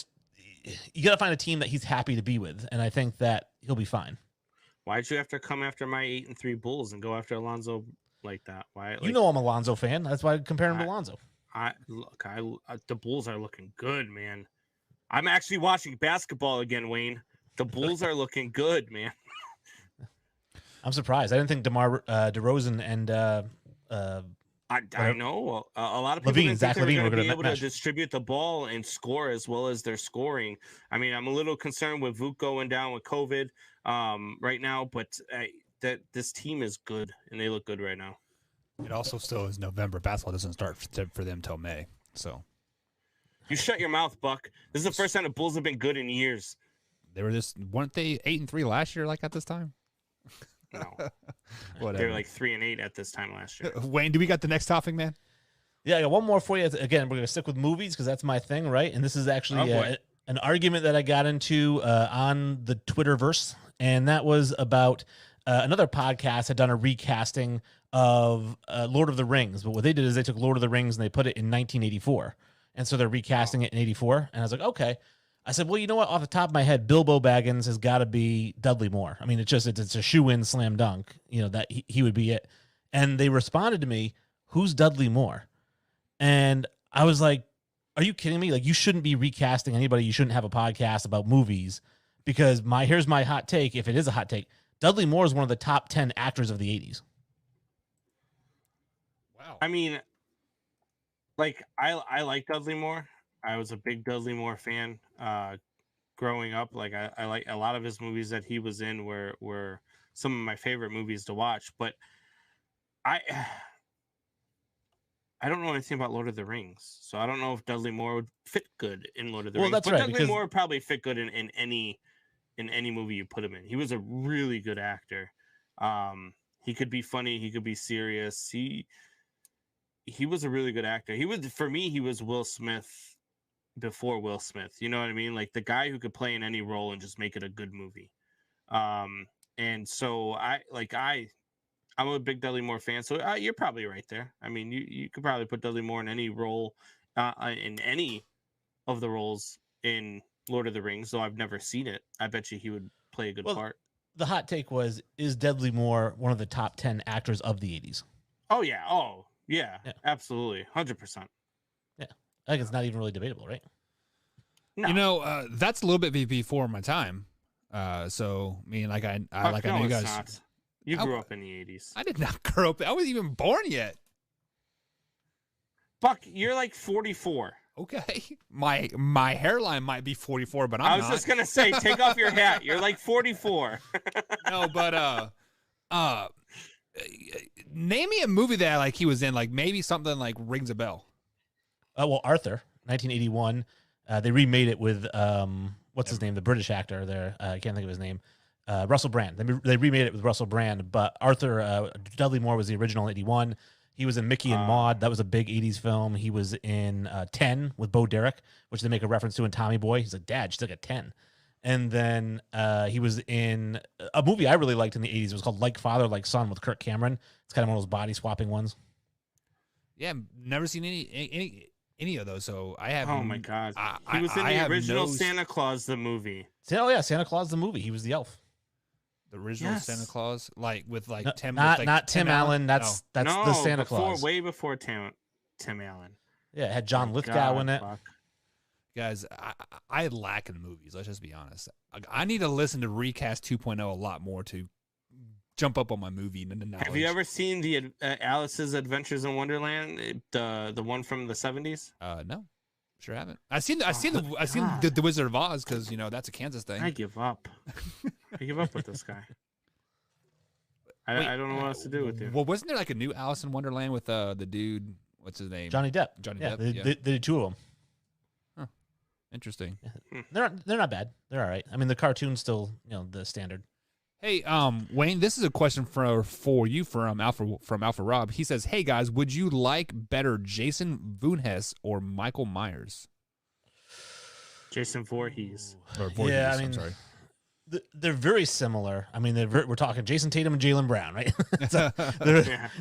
got to find a team that he's happy to be with. And I think that he'll be fine.
Why'd you have to come after my 8-3 Bulls and go after Alonzo like that? Why?
I'm a Lonzo fan. That's why I compare him to Lonzo.
The Bulls are looking good, man. I'm actually watching basketball again, Wayne. The Bulls are looking good, man.
I'm surprised. I didn't think DeRozan and
I know a lot of people
Levine,
didn't
Zach
think they
Levine,
were
we're
going to be
gonna
able
match.
to distribute the ball and score as well as they're scoring. I mean, I'm a little concerned with Vuk going down with COVID right now, but that this team is good and they look good right now.
It also still is November. Basketball doesn't start for them till May. So
you shut your mouth, Buck. This is the first time the Bulls have been good in years.
They weren't they 8-3 last year? Like at this time?
No,
Whatever.
they were like 3-8 at this time last year.
Wayne, do we got the next topic, man?
Yeah, I got one more for you. Again, we're going to stick with movies because that's my thing, right? And this is actually an argument that I got into on the Twitterverse, and that was about another podcast had done a recasting of Lord of the Rings. But what they did is they took Lord of the Rings and they put it in 1984. And so they're recasting it in 84. And I was like, okay. I said, well, you know what? Off the top of my head, Bilbo Baggins has got to be Dudley Moore. I mean, it's a shoe-in slam dunk, that he would be it. And they responded to me, who's Dudley Moore? And I was like, are you kidding me? Like, you shouldn't be recasting anybody. You shouldn't have a podcast about movies because here's my hot take. If it is a hot take, Dudley Moore is one of the top 10 actors of the 80s.
Wow. I mean, like, I like Dudley Moore. I was a big Dudley Moore fan growing up. Like, I like a lot of his movies that he was in were some of my favorite movies to watch. But I don't know anything about Lord of the Rings, so I don't know if Dudley Moore would fit good in Lord of the Rings.
That's
but
right,
Dudley Moore would probably fit good in any movie you put him in. He was a really good actor. He could be funny. He could be serious. He was a really good actor. For me, he was Will Smith before Will Smith. You know what I mean? Like the guy who could play in any role and just make it a good movie. And so I'm a big Dudley Moore fan. So you're probably right there. I mean, you could probably put Dudley Moore in any role, in any of the roles in Lord of the Rings, though I've never seen it. I bet you he would play a good part.
The hot take was, is Dudley Moore one of the top 10 actors of the 80s?
Oh, yeah. Oh, yeah. Absolutely. 100%.
Yeah. I think it's not even really debatable, right?
No.
That's a little bit before my time. So, I mean, I know you guys.
Not. You grew up in the 80s.
I did not grow up. I wasn't even born yet.
Buck, you're like 44.
Okay. My hairline might be 44, but I'm not.
I was just going to say, take off your hat. You're like 44.
No, but name me a movie that he was in, maybe something rings a bell.
Well, Arthur, 1981. They remade it with what's his name, the British actor there. I can't think of his name. Russell Brand. They remade it with Russell Brand, but Arthur Dudley Moore was the original in 81. He was in Mickey and Maude. That was a big 80s film. He was in 10 with Bo Derek, which they make a reference to in Tommy Boy. He's like, Dad, she's like a 10. And then he was in a movie I really liked in the 80s. It was called Like Father, Like Son with Kirk Cameron. It's kind of one of those body swapping ones.
Yeah, never seen any of those. So I have.
Oh my God. He was in the original Santa Claus, the movie.
Oh yeah, Santa Claus, the movie. He was the elf.
The original Santa Claus, with Tim,
not Tim Allen. That's the Santa Claus.
Way before Tim Allen.
Yeah, it had John Lithgow in it.
Fuck.
Guys, I lack in movies. Let's just be honest. I need to listen to Recast 2.0 a lot more to jump up on my movie knowledge.
Have you ever seen the Alice's Adventures in Wonderland? The one from the 70s?
No. Sure haven't. I've seen the Wizard of Oz because that's a Kansas thing.
I give up. I give up with this guy. I don't know what else to do with you.
Well, wasn't there a new Alice in Wonderland with the dude? What's his name?
Johnny Depp.
Depp.
They did two of them.
Huh. Interesting.
They're not bad. They're all right. I mean, the cartoon's still the standard.
Hey, Wayne, this is a question for you from Alpha Rob. He says, "Hey guys, would you like better Jason Voorhees or Michael Myers?"
Jason Voorhees.
Yeah, I mean, I'm sorry. They're very similar. I mean, we're talking Jason Tatum and Jaylen Brown, right?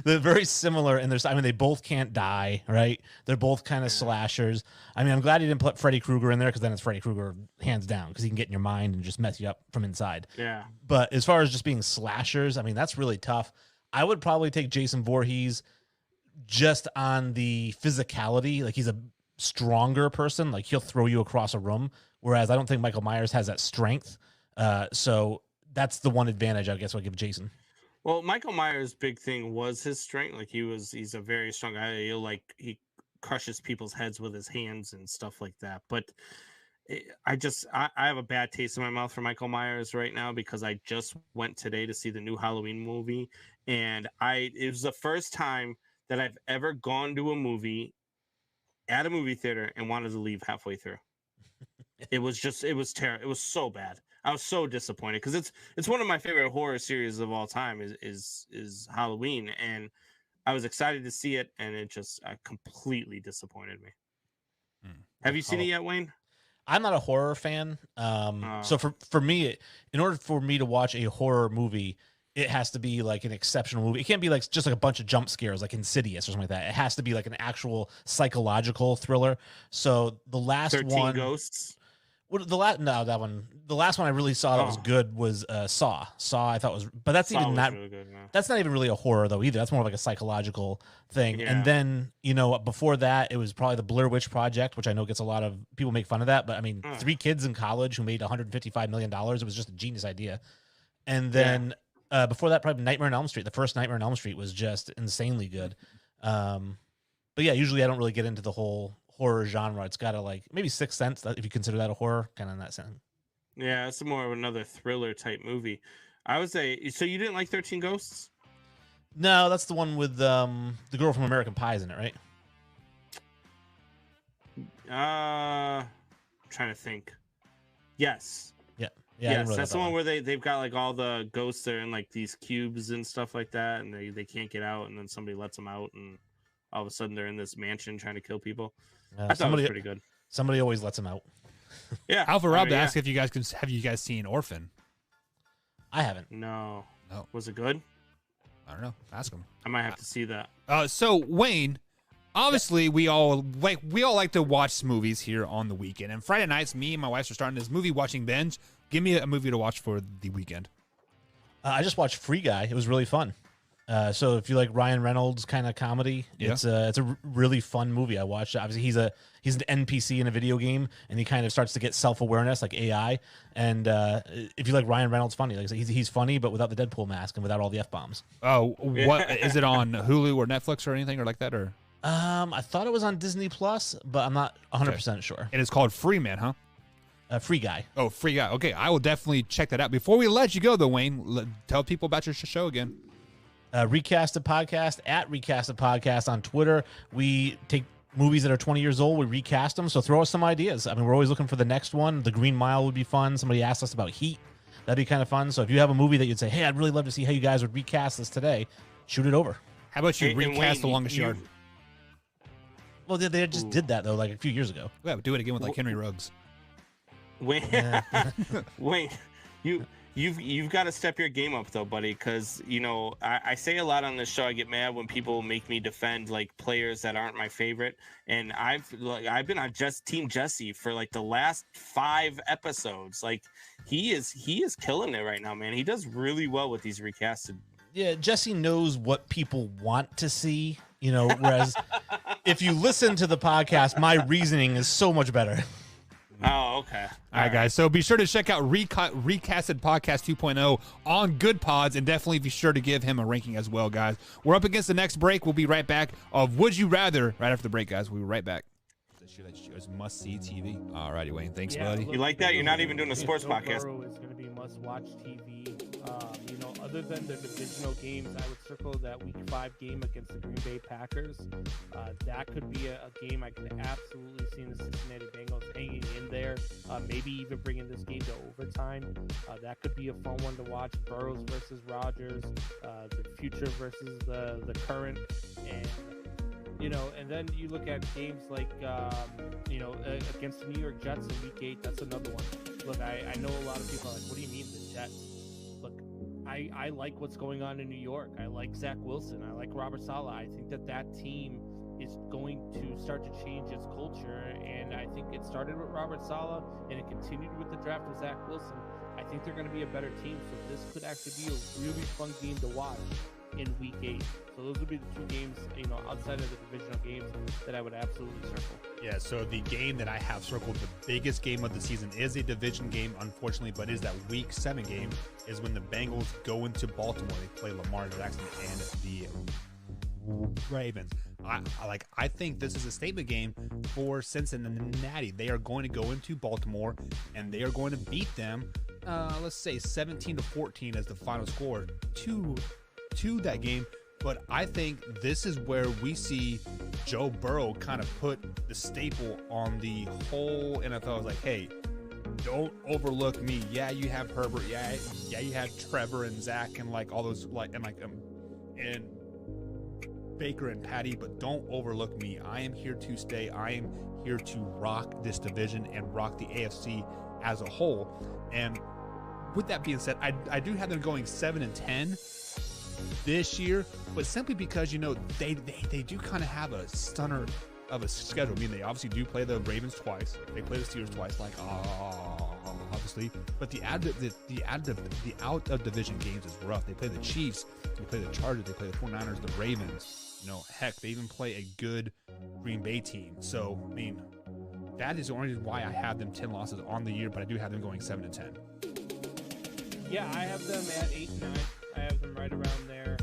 They're very similar, and they both can't die, right? They're both kind of slashers. I mean, I'm glad he didn't put Freddy Krueger in there because then it's Freddy Krueger hands down because he can get in your mind and just mess you up from inside.
Yeah.
But as far as just being slashers, I mean, that's really tough. I would probably take Jason Voorhees just on the physicality. He's a stronger person. He'll throw you across a room, whereas I don't think Michael Myers has that strength. So that's the one advantage I guess I'll give Jason.
Well, Michael Myers' big thing was his strength. Like he's a very strong guy. He crushes people's heads with his hands and stuff like that. But I have a bad taste in my mouth for Michael Myers right now because I just went today to see the new Halloween movie, and it was the first time that I've ever gone to a movie at a movie theater and wanted to leave halfway through. It was terrible. It was so bad. I was so disappointed because it's one of my favorite horror series of all time is Halloween, and I was excited to see it, and it just completely disappointed me. Have you seen it yet, Wayne?
I'm not a horror fan. So for me, in order for me to watch a horror movie, it has to be like an exceptional movie. It can't be like just like a bunch of jump scares like Insidious or something like that. It has to be like an actual psychological thriller. So the last
13 Ghosts.
Well, the last one I really saw that was good was Saw. Saw I thought was, but that's
Saw
even not
really good, yeah.
That's not even really a horror though either. That's more like a psychological thing.
Yeah.
And then before that it was probably the Blair Witch Project, which I know gets a lot of people make fun of that, but I mean, 3 kids in college who made $155 million. It was just a genius idea. And then before that, probably Nightmare on Elm Street. The first Nightmare on Elm Street was just insanely good. But yeah, usually I don't really get into the whole horror genre. It's got to like maybe Sixth Sense, if you consider that a horror, kind of in that sense.
Yeah, it's more of another thriller type movie. I would say. So you didn't like 13 Ghosts?
No, that's the one with the girl from American Pie, isn't it? Right?
I'm trying to think. Yes.
Yeah.
Yes, that's the one where they've got like all the ghosts there in like these cubes and stuff like that, and they can't get out, and then somebody lets them out, and all of a sudden they're in this mansion trying to kill people. I thought it was pretty good.
Somebody always lets them out.
Yeah. Alpha Rob asked if you guys have you guys seen Orphan?
I haven't.
No. Was it good?
I don't know. Ask him.
I might have to see that.
So Wayne, obviously we all like to watch movies here on the weekend. And Friday nights, me and my wife are starting this movie watching binge. Give me a movie to watch for the weekend. I
just watched Free Guy. It was really fun. So if you like Ryan Reynolds kind of comedy, it's a really fun movie. I watched it. Obviously, he's an NPC in a video game, and he kind of starts to get self-awareness like AI. And if you like Ryan Reynolds funny, like he's funny, but without the Deadpool mask and without all the F-bombs.
Oh, what is it on Hulu or Netflix or anything or like that? Or
I thought it was on Disney Plus, but I'm not 100% sure.
And it's called Free Man, huh?
Free Guy.
Oh, Free Guy. Okay, I will definitely check that out. Before we let you go, though, Wayne, tell people about your show again.
Recasted Podcast at Recasted Podcast on Twitter. We take movies that are 20 years old, we recast them. So throw us some ideas. I mean, we're always looking for the next one. The Green Mile would be fun. Somebody asked us about Heat. That'd be kind of fun. So if you have a movie that you'd say, hey, I'd really love to see how you guys would recast this today, shoot it over.
How about you recast The Longest Yard?
Well, they just did that though, like a few years ago.
Yeah, do it again with like Henry Ruggs.
Wayne, Wayne, you've got to step your game up though, buddy. Because I say a lot on this show. I get mad when people make me defend like players that aren't my favorite, and I've been on Team Jesse for like the last 5 episodes. Like he is killing it right now, man. He does really well with these recasted.
Yeah, Jesse knows what people want to see. Whereas if you listen to the podcast, my reasoning is so much better.
Oh, okay.
All right, guys. So be sure to check out Recasted Podcast 2.0 on Good Pods, and definitely be sure to give him a ranking as well, guys. We're up against the next break. We'll be right back of Would You Rather right after the break, guys. We'll be right back. This is must-see TV. All righty, Wayne. Thanks, buddy.
You like that? You're not even doing a sports podcast.
Joe Burrow is going to be must-watch TV. Other than the divisional games, I would circle that Week 5 game against the Green Bay Packers. That could be a game I can absolutely see in the Cincinnati Bengals hanging in there. Maybe even bringing this game to overtime. That could be a fun one to watch. Burrows versus Rodgers, the future versus the current, and then you look at games like against the New York Jets in Week 8. That's another one. Look, I know a lot of people are like, what do you mean the Jets? Look, I like what's going on in New York. I like Zach Wilson. I like Robert Saleh. I think that team is going to start to change its culture, and I think it started with Robert Saleh and it continued with the draft of Zach Wilson. I think they're going to be a better team, so this could actually be a really fun game to watch. in Week 8. So those would be the 2 games, outside of the divisional games that I would absolutely circle.
Yeah, so the game that I have circled, the biggest game of the season, is a division game, unfortunately, but is that Week 7 game, is when the Bengals go into Baltimore. They play Lamar Jackson and the Ravens. I think this is a statement game for Cincinnati. They are going to go into Baltimore and they are going to beat them. Let's say 17-14 as the final score to that game. But I think this is where we see Joe Burrow kind of put the staple on the whole NFL. It's like, hey, don't overlook me. Yeah, you have Herbert. Yeah, you have Trevor and Zach and like all those and Baker and Patty, but don't overlook me. I am here to stay. I am here to rock this division and rock the AFC as a whole. And with that being said, I do have them going 7-10 this year, but simply because they do kind of have a stunner of a schedule. I mean, they obviously do play the Ravens twice. They play the Steelers twice, obviously. But the out of division games is rough. They play the Chiefs, they play the Chargers, they play the 49ers, the Ravens. Heck, they even play a good Green Bay team. So, I mean, that is the only reason why I have them 10 losses on the year, but I do have them going 7-10.
Yeah, I have them at 8-9. I have them right around there.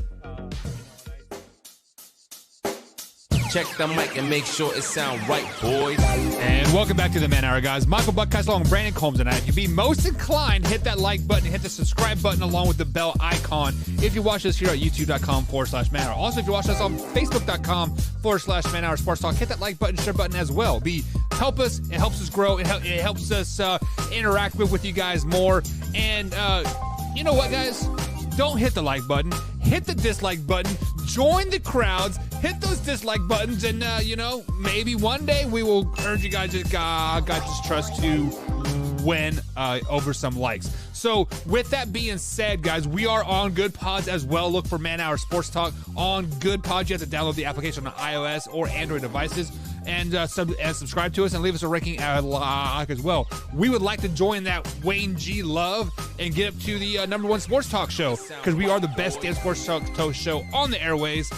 Check the mic and make sure it sound right, boys.
And welcome back to the Man Hour, guys. Michael Buckcastle and Brandon Combs tonight. If you'd be most inclined, hit that like button, hit the subscribe button along with the bell icon. If you watch us here at youtube.com/Man Hour. Also, if you watch us on facebook.com/Man Hour Sports Talk, hit that like button, share button as well. It helps us grow. It helps us interact with you guys more. And you know what, guys? Don't hit the like button. Hit the dislike button. Join the crowds. Hit those dislike buttons, and maybe one day we will urge you guys to God's trust to win over some likes. So with that being said, guys, we are on Good Pods as well. Look for Man Hour Sports Talk on Good Pods. You have to download the application on iOS or Android devices and subscribe to us and leave us a ranking as well. We would like to join that Wayne G love and get up to the number 1 sports talk show, because we are the best damn sports talk show on the airways.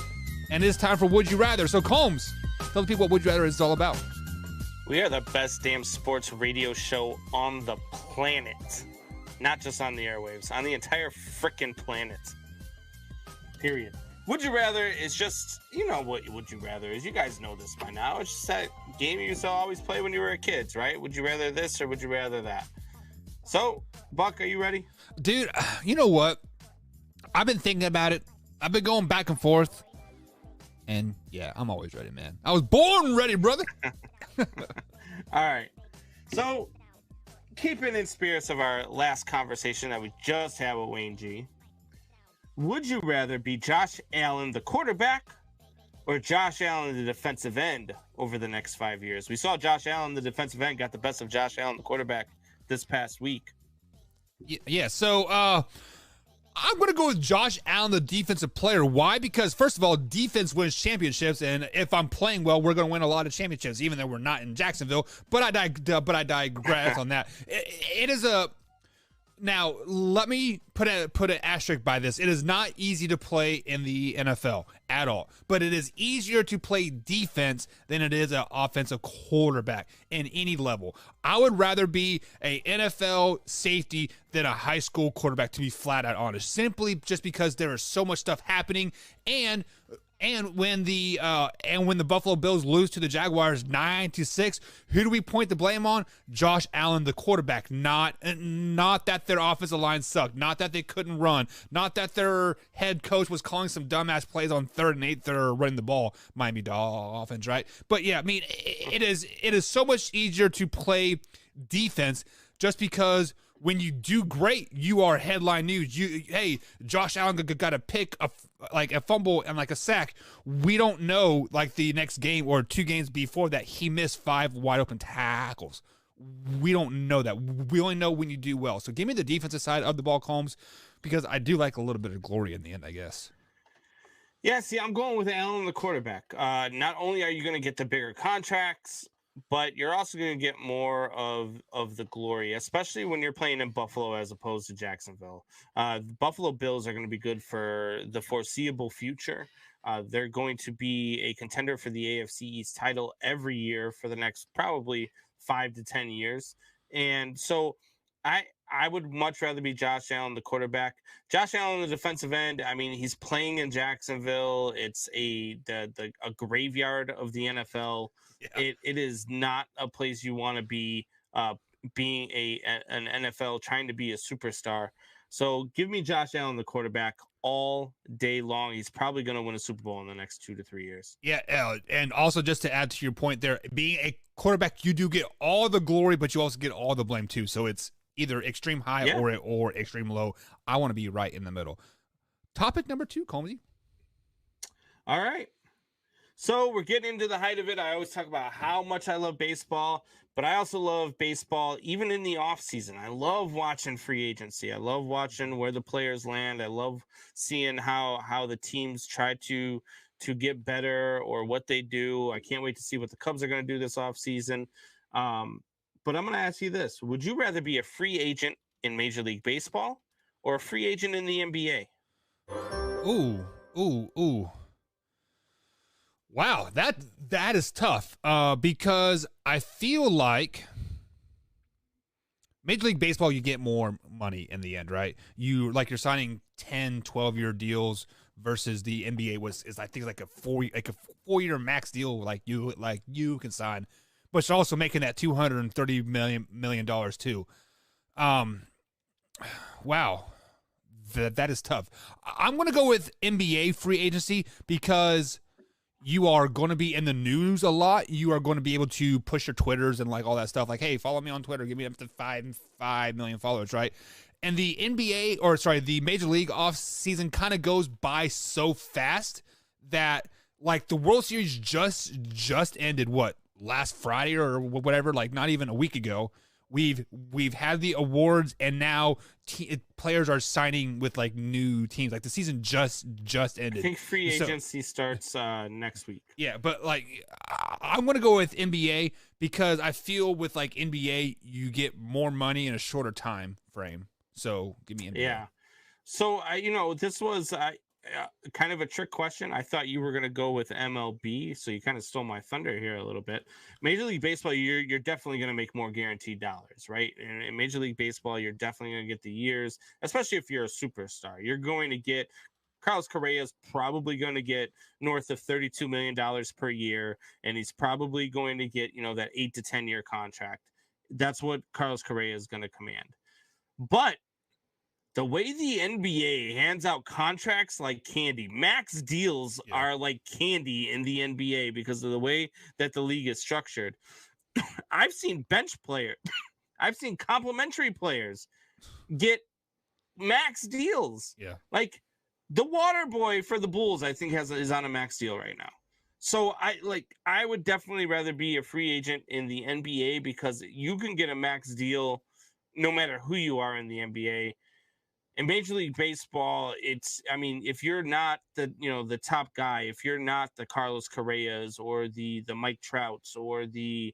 And it's time for Would You Rather. So, Combs, tell the people what Would You Rather is all about.
We are the best damn sports radio show on the planet. Not just on the airwaves, on the entire freaking planet. Period. Would You Rather is just, what Would You Rather is. You guys know this by now. It's just that game you used to always play when you were kids, right? Would you rather this or would you rather that? So, Buck, are you ready?
Dude, you know what? I've been thinking about it. I've been going back and forth. And yeah, I'm always ready, man. I was born ready, brother.
All right. So, keeping in spirits of our last conversation that we just had with Wayne G, would you rather be Josh Allen, the quarterback, or Josh Allen, the defensive end, over the next 5 years? We saw Josh Allen, the defensive end, got the best of Josh Allen, the quarterback, this past week.
Yeah. So, I'm going to go with Josh Allen, the defensive player. Why? Because, first of all, defense wins championships, and if I'm playing well, we're going to win a lot of championships, even though we're not in Jacksonville. But I digress on that. It is a... Now, let me put an asterisk by this. It is not easy to play in the NFL at all, but it is easier to play defense than it is an offensive quarterback in any level. I would rather be a NFL safety than a high school quarterback, to be flat out honest, simply just because there is so much stuff happening. And when the Buffalo Bills lose to the Jaguars 9-6, who do we point the blame on? Josh Allen, the quarterback. Not that their offensive line sucked, not that they couldn't run, not that their head coach was calling some dumbass plays on 3rd and 8 that are running the ball. Miami Dolphins, right? But yeah, I mean, it is so much easier to play defense just because when you do great, you are headline news. Hey, Josh Allen got a pick, a fumble and like a sack. We don't know, like the next game or 2 games before that, he missed 5 wide open tackles. We don't know that. We only know when you do well. So give me the defensive side of the ball, Combs, because I do like a little bit of glory in the end, I guess.
Yeah, see, I'm going with Allen, the quarterback. Not only are you going to get the bigger contracts, but you're also going to get more of the glory, especially when you're playing in Buffalo as opposed to Jacksonville. The Buffalo Bills are going to be good for the foreseeable future. They're going to be a contender for the AFC East title every year for the next probably 5 to 10 years. And so I would much rather be Josh Allen, the quarterback. Josh Allen, the defensive end. I mean, he's playing in Jacksonville. It's a graveyard of the NFL. Yeah. It is not a place you want to be. Being an NFL, trying to be a superstar. So give me Josh Allen, the quarterback, all day long. He's probably going to win a Super Bowl in the next 2 to 3 years.
Yeah, and also just to add to your point there, being a quarterback, you do get all the glory, but you also get all the blame too. So it's either extreme high or extreme low. I want to be right in the middle. Topic number 2, Colmsy.
All right. So we're getting into the height of it. I always talk about how much I love baseball, but I also love baseball even in the off season. I love watching free agency. I love watching where the players land. I love seeing how the teams try to get better or what they do. I can't wait to see what the Cubs are going to do this off season. But I'm going to ask you this. Would you rather be a free agent in Major League Baseball or a free agent in the NBA?
Ooh. Wow, that is tough because I feel like Major League Baseball, you get more money in the end, right? You're signing 10, 12-year deals versus the NBA is I think like a 4-year max deal like you can sign, but you're also making that $230 million too. Wow. That is tough. I'm going to go with NBA free agency because you are going to be in the news a lot. You are going to be able to push your Twitters and like all that stuff. Like, hey, follow me on Twitter. Give me up to 5 million followers, right? And the the Major League off season kind of goes by so fast that like the World Series just ended last Friday or whatever, like not even a week ago. We've had the awards, and now players are signing with like new teams. Like the season just ended.
I think free agency starts next week.
Yeah, but like I'm gonna go with NBA because I feel with like NBA you get more money in a shorter time frame. So give me NBA.
Yeah. So this was kind of a trick question. I thought you were going to go with MLB, so you kind of stole my thunder here a little bit. Major League Baseball, you're definitely going to make more guaranteed dollars, right? And in Major League Baseball, you're definitely going to get the years, especially if you're a superstar. You're going to get Carlos Correa is probably going to get north of $32 million per year, and he's probably going to get that 8 to 10 year contract. That's what Carlos Correa is going to command. But the way the NBA hands out contracts like candy, max deals are like candy in the NBA because of the way that the league is structured. I've seen bench players, I've seen complimentary players get max deals.
Yeah.
Like the water boy for the Bulls, I think is on a max deal right now. So I would definitely rather be a free agent in the NBA because you can get a max deal no matter who you are in the NBA. In Major League Baseball, if you're not the top guy, if you're not the Carlos Correas or the Mike Trouts or the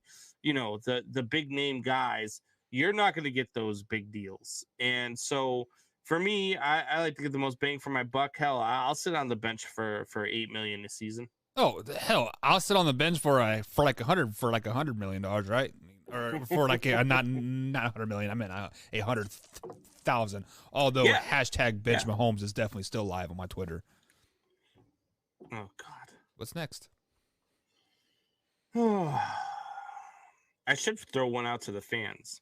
big name guys, you're not going to get those big deals. And so for me, I like to get the most bang for my buck. Hell, I'll sit on the bench for $8 million this season.
Oh hell, I'll sit on the bench for $100 million, right? Or for like not 100 million. I meant 100,000. Although hashtag bench Mahomes is definitely still live on my Twitter.
Oh God,
what's next?
I should throw one out to the fans.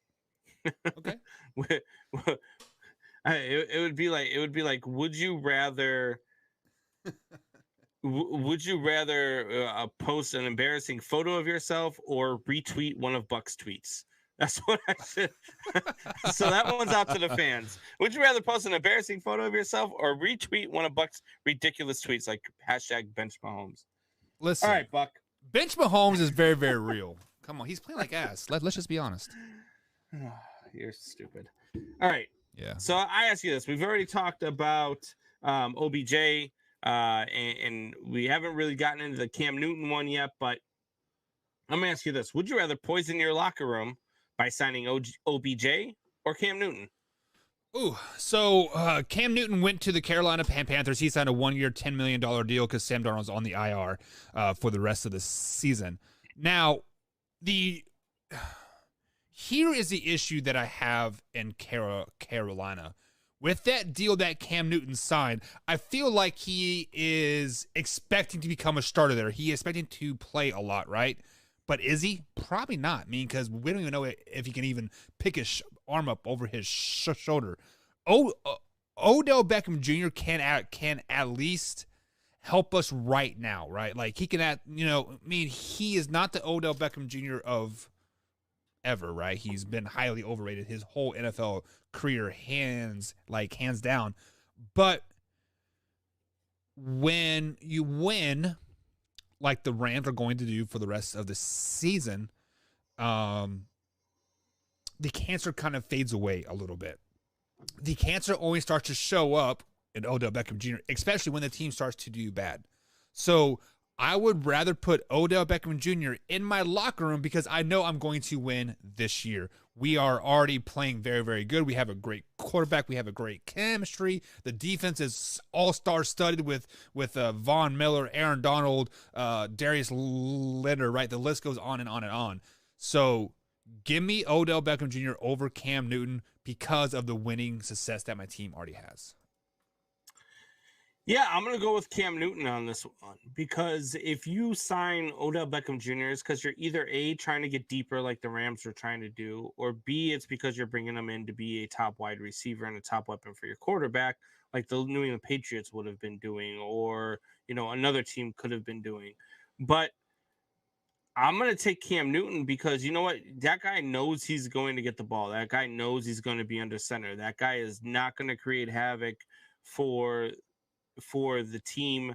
Okay.
It would be like, would you rather? Would you rather post an embarrassing photo of yourself or retweet one of Buck's tweets? That's what I should. So that one's out to the fans. Would you rather post an embarrassing photo of yourself or retweet one of Buck's ridiculous tweets like hashtag bench Mahomes?
Listen,
all right, Buck.
Bench Mahomes is very, very real. Come on, he's playing like ass. Let's just be honest.
You're stupid. All right.
Yeah.
So I ask you this: we've already talked about OBJ. And we haven't really gotten into the Cam Newton one yet, but I'm gonna ask you this: would you rather poison your locker room by signing OBJ or Cam Newton?
Ooh, so Cam Newton went to the Carolina Panthers. He signed a 1-year, $10 million deal because Sam Darnold's on the IR for the rest of the season. Now, here is the issue that I have in Carolina. With that deal that Cam Newton signed, I feel like he is expecting to become a starter there. He is expecting to play a lot, right? But is he? Probably not. I mean, because we don't even know if he can even pick his arm up over his shoulder. Odell Beckham Jr. can at least help us right now, right? Like he can he is not the Odell Beckham Jr. of ever, right? He's been highly overrated his whole NFL career, hands down. But when you win, like the Rams are going to do for the rest of the season, the cancer kind of fades away a little bit. The cancer only starts to show up in Odell Beckham Jr., especially when the team starts to do bad. So I would rather put Odell Beckham Jr. in my locker room because I know I'm going to win this year. We are already playing very, very good. We have a great quarterback. We have a great chemistry. The defense is all-star studded with Von Miller, Aaron Donald, Darius Leonard, right? The list goes on and on and on. So give me Odell Beckham Jr. over Cam Newton because of the winning success that my team already has.
Yeah, I'm going to go with Cam Newton on this one because if you sign Odell Beckham Jr., it's because you're either A, trying to get deeper like the Rams are trying to do, or B, it's because you're bringing him in to be a top wide receiver and a top weapon for your quarterback like the New England Patriots would have been doing or, another team could have been doing. But I'm going to take Cam Newton because you know what? That guy knows he's going to get the ball. That guy knows he's going to be under center. That guy is not going to create havoc for the team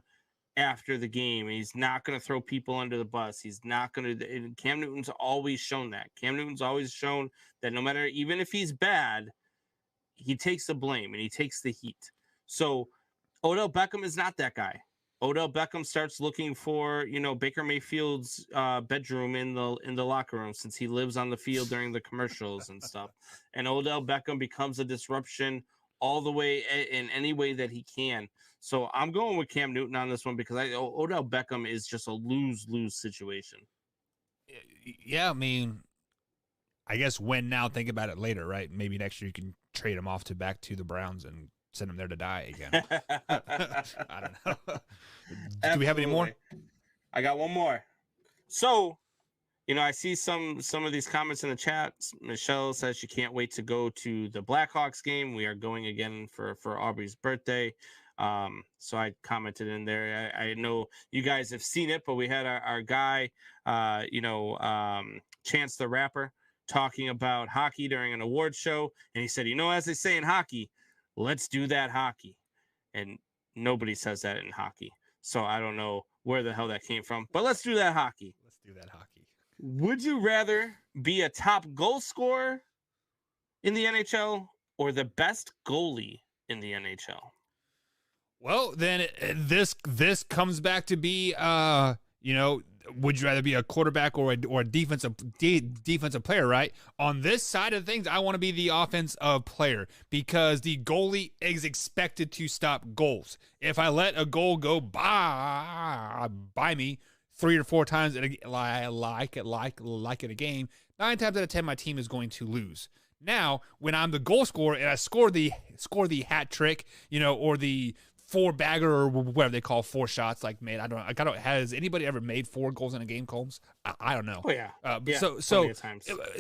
after the game. He's not going to throw people under the bus. He's not going to. Cam Newton's always shown that. Cam Newton's always shown that no matter, even if he's bad, he takes the blame and he takes the heat. So Odell Beckham is not that guy. Odell Beckham starts looking for, Baker Mayfield's bedroom in the locker room since he lives on the field during the commercials and stuff. And Odell Beckham becomes a disruption all the way in any way that he can. So I'm going with Cam Newton on this one because Odell Beckham is just a lose-lose situation.
Yeah, I mean, I guess win now, think about it later, right? Maybe next year you can trade him off back to the Browns and send him there to die again. I don't know. Do we have any more?
I got one more. So, I see some of these comments in the chat. Michelle says she can't wait to go to the Blackhawks game. We are going again for Aubrey's birthday. So I commented in there. I know you guys have seen it, but we had our guy, Chance the Rapper, talking about hockey during an award show. And he said, as they say in hockey, let's do that hockey. And nobody says that in hockey. So I don't know where the hell that came from, but let's do that hockey.
Let's do that hockey.
Would you rather be a top goal scorer in the NHL or the best goalie in the NHL?
Well, then this comes back to be, would you rather be a quarterback or a defensive player, right? On this side of things, I want to be the offensive player because the goalie is expected to stop goals. If I let a goal go by me 3 or 4 times like in a game, 9 times out of 10 my team is going to lose. Now, when I'm the goal scorer and I score the hat trick, or the 4-bagger or whatever they call 4 shots, like made. I don't. Has anybody ever made 4 goals in a game, Combs? I don't know.
Oh yeah.
So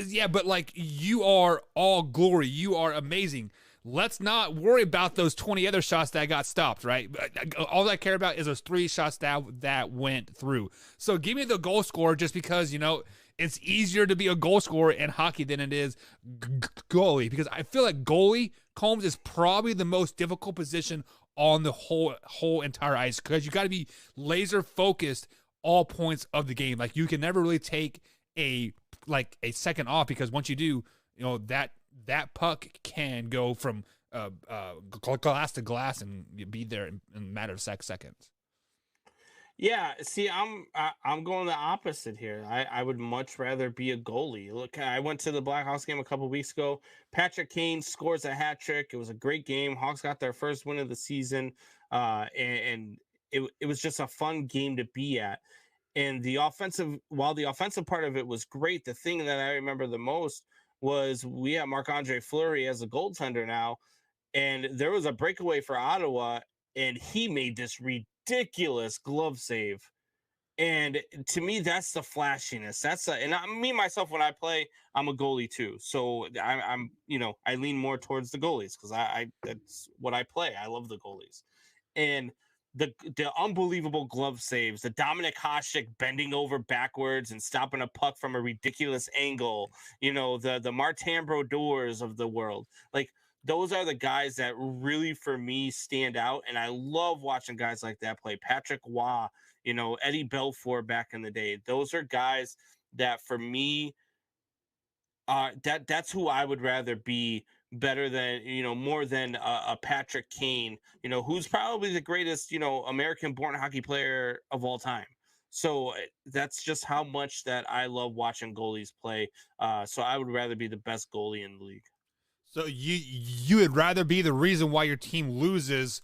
yeah, but like you are all glory. You are amazing. Let's not worry about those 20 other shots that got stopped, right? All I care about is those 3 shots that went through. So give me the goal scorer just because, it's easier to be a goal scorer in hockey than it is goalie because I feel like goalie, Combs, is probably the most difficult position on the whole entire ice because you got to be laser focused all points of the game. Like you can never really take a second off because once you do, that puck can go from glass to glass and be there in a matter of seconds.
Yeah, see, I'm going the opposite here. I would much rather be a goalie. Look, I went to the Blackhawks game a couple weeks ago. Patrick Kane scores a hat trick. It was a great game. Hawks got their first win of the season, and it was just a fun game to be at. And while the offensive part of it was great, the thing that I remember the most was we have Marc-Andre Fleury as a goaltender now, and there was a breakaway for Ottawa, and he made this ridiculous glove save. And to me, that's the flashiness. Me myself, when I play, I'm a goalie too. So I'm I lean more towards the goalies because I that's what I play. I love the goalies, and the unbelievable glove saves, the Dominic Hasek bending over backwards and stopping a puck from a ridiculous angle, the Martin Brodeurs of the world. Like, those are the guys that really, for me, stand out. And I love watching guys like that play. Patrick Waugh, Eddie Belfour back in the day. Those are guys that, for me, that's who I would rather be better than, more than a Patrick Kane, who's probably the greatest, American-born hockey player of all time. So that's just how much that I love watching goalies play. So I would rather be the best goalie in the league.
So you would rather be the reason why your team loses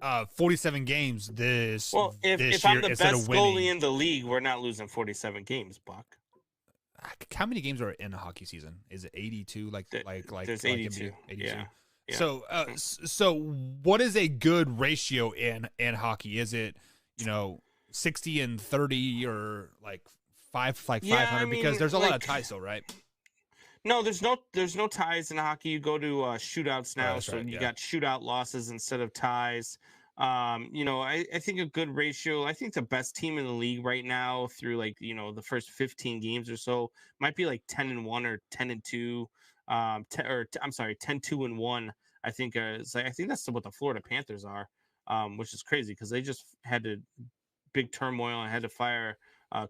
47 games this
if
year
I'm the
instead
best
of winning.
goalie in the league, we're not losing 47 games, Buck.
How many games are in a hockey season? Is it 82?
There's 82. 82. Yeah.
So what is a good ratio in hockey? Is it 60 and 30 or like 500? Because there's a lot of ties, though, right?
No, there's no ties in hockey. You go to shootouts now, you got shootout losses instead of ties. I think a good ratio. I think the best team in the league right now through the first 15 games or so might be like 10-1 or 10-2. 10-2-1. I think I think that's what the Florida Panthers are, which is crazy because they just had big turmoil and had to fire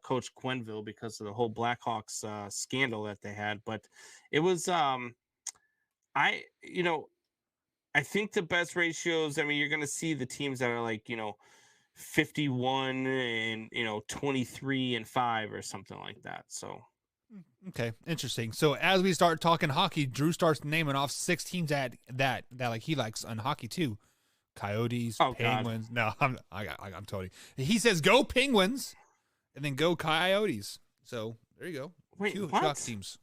Coach Quenneville because of the whole Blackhawks scandal that they had. But it was I think the best ratios, you're going to see the teams that are 51 and 23-5 or something like that. So
okay, interesting. So as we start talking hockey, Drew starts naming off 6 teams that like he likes on hockey too. Coyotes, Penguins. God. No, I'm totally. He says go Penguins and then go Coyotes. So there you go.
Wait,
2
what?
hockey teams.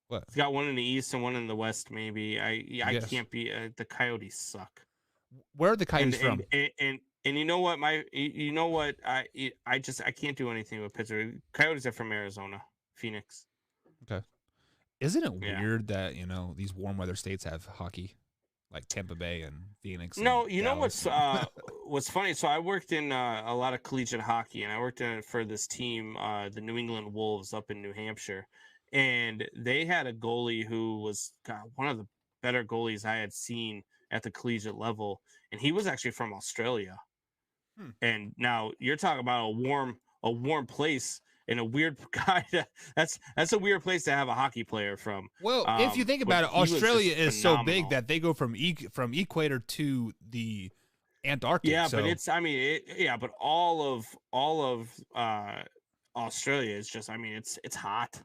What?
It's got one in the East and one in the West. Maybe I can't be. The Coyotes suck.
Where are the Coyotes from?
And you know what? I can't do anything with Pittsburgh. Coyotes are from Arizona, Phoenix.
Okay. Isn't it weird that these warm weather states have hockey, like Tampa Bay and Phoenix?
No, you know what's funny? So I worked in a lot of collegiate hockey, and I worked for this team, the New England Wolves, up in New Hampshire, and they had a goalie who was one of the better goalies I had seen at the collegiate level, and he was actually from Australia. And now you're talking about a warm place and a weird guy. That's a weird place to have a hockey player from.
Well, if you think about it, Australia is so big that they go from equator to the Antarctic.
Yeah, but but all of Australia is just. It's hot.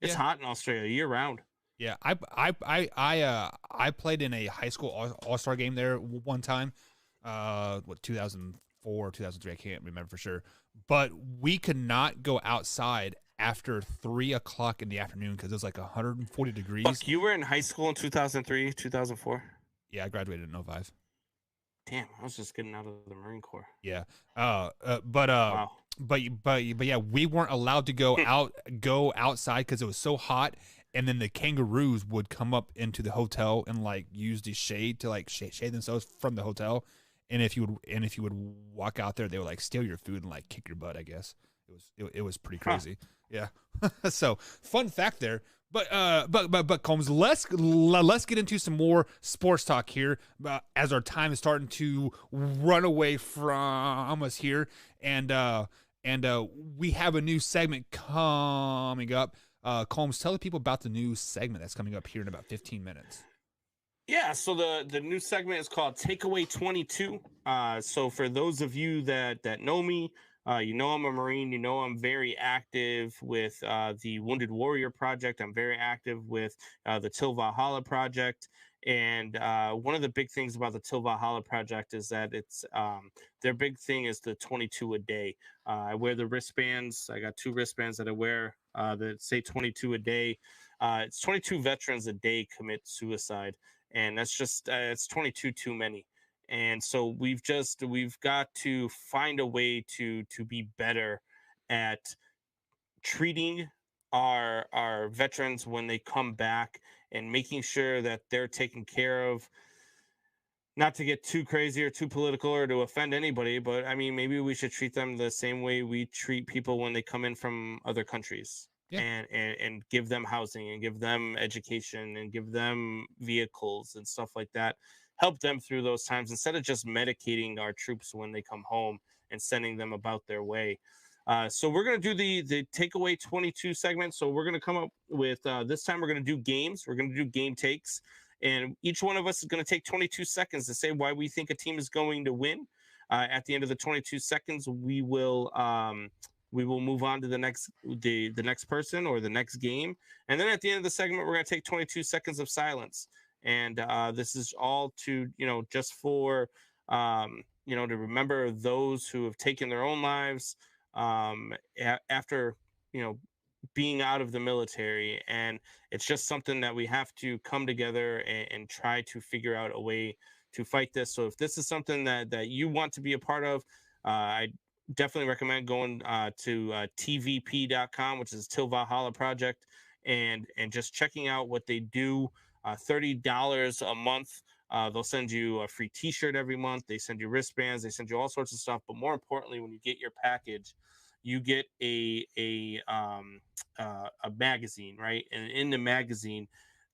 It's hot in Australia year round.
Yeah, I played in a high school all-star game there one time. 2004, 2003, I can't remember for sure. But we could not go outside after 3 o'clock in the afternoon because it was like 140 degrees.
Look, you were in high school in 2003, 2004?
Yeah, I graduated in 05.
Damn, I was just getting out of the Marine Corps.
Yeah.
Wow.
But yeah, we weren't allowed to go outside because it was so hot. And then the kangaroos would come up into the hotel and use the shade to shade themselves from the hotel. And if you would walk out there, they would steal your food and kick your butt. I guess it was pretty crazy. Huh. Yeah. So fun fact there. But Combs, let's get into some more sports talk here as our time is starting to run away from us here, and we have a new segment coming up. Combs, tell the people about the new segment that's coming up here in about 15 minutes.
Yeah, so the new segment is called Takeaway 22. So for those of you that know me, you know I'm a Marine. You know I'm very active with the Wounded Warrior Project. I'm very active with the Till Valhalla Project. And one of the big things about the Till Valhalla Project is that it's their big thing is the 22 a day. I wear the wristbands. I got 2 wristbands that I wear that say 22 a day. It's 22 veterans a day commit suicide, and that's just it's 22 too many. And so we've got to find a way to be better at treating our veterans when they come back, and making sure that they're taken care of. Not to get too crazy or too political or to offend anybody, but I mean, maybe we should treat them the same way we treat people when they come in from other countries.
Yeah.
And give them housing and give them education and give them vehicles and stuff like that. Help them through those times instead of just medicating our troops when they come home and sending them about their way. So we're going to do the takeaway 22 segment. So we're going to come up with this time we're going to do games. We're going to do game takes. And each one of us is going to take 22 seconds to say why we think a team is going to win. At the end of the 22 seconds, we will move on to the next person or the next game. And then at the end of the segment, we're going to take 22 seconds of silence. And this is all to, just for, to remember those who have taken their own lives after, being out of the military. And it's just something that we have to come together and try to figure out a way to fight this. So if this is something that you want to be a part of, I definitely recommend going to tvp.com, which is Till Valhalla Project, and just checking out what they do. $30 a month. They'll send you a free t-shirt every month. They send you wristbands. They send you all sorts of stuff. But more importantly, when you get your package, you get a magazine, right? And in the magazine,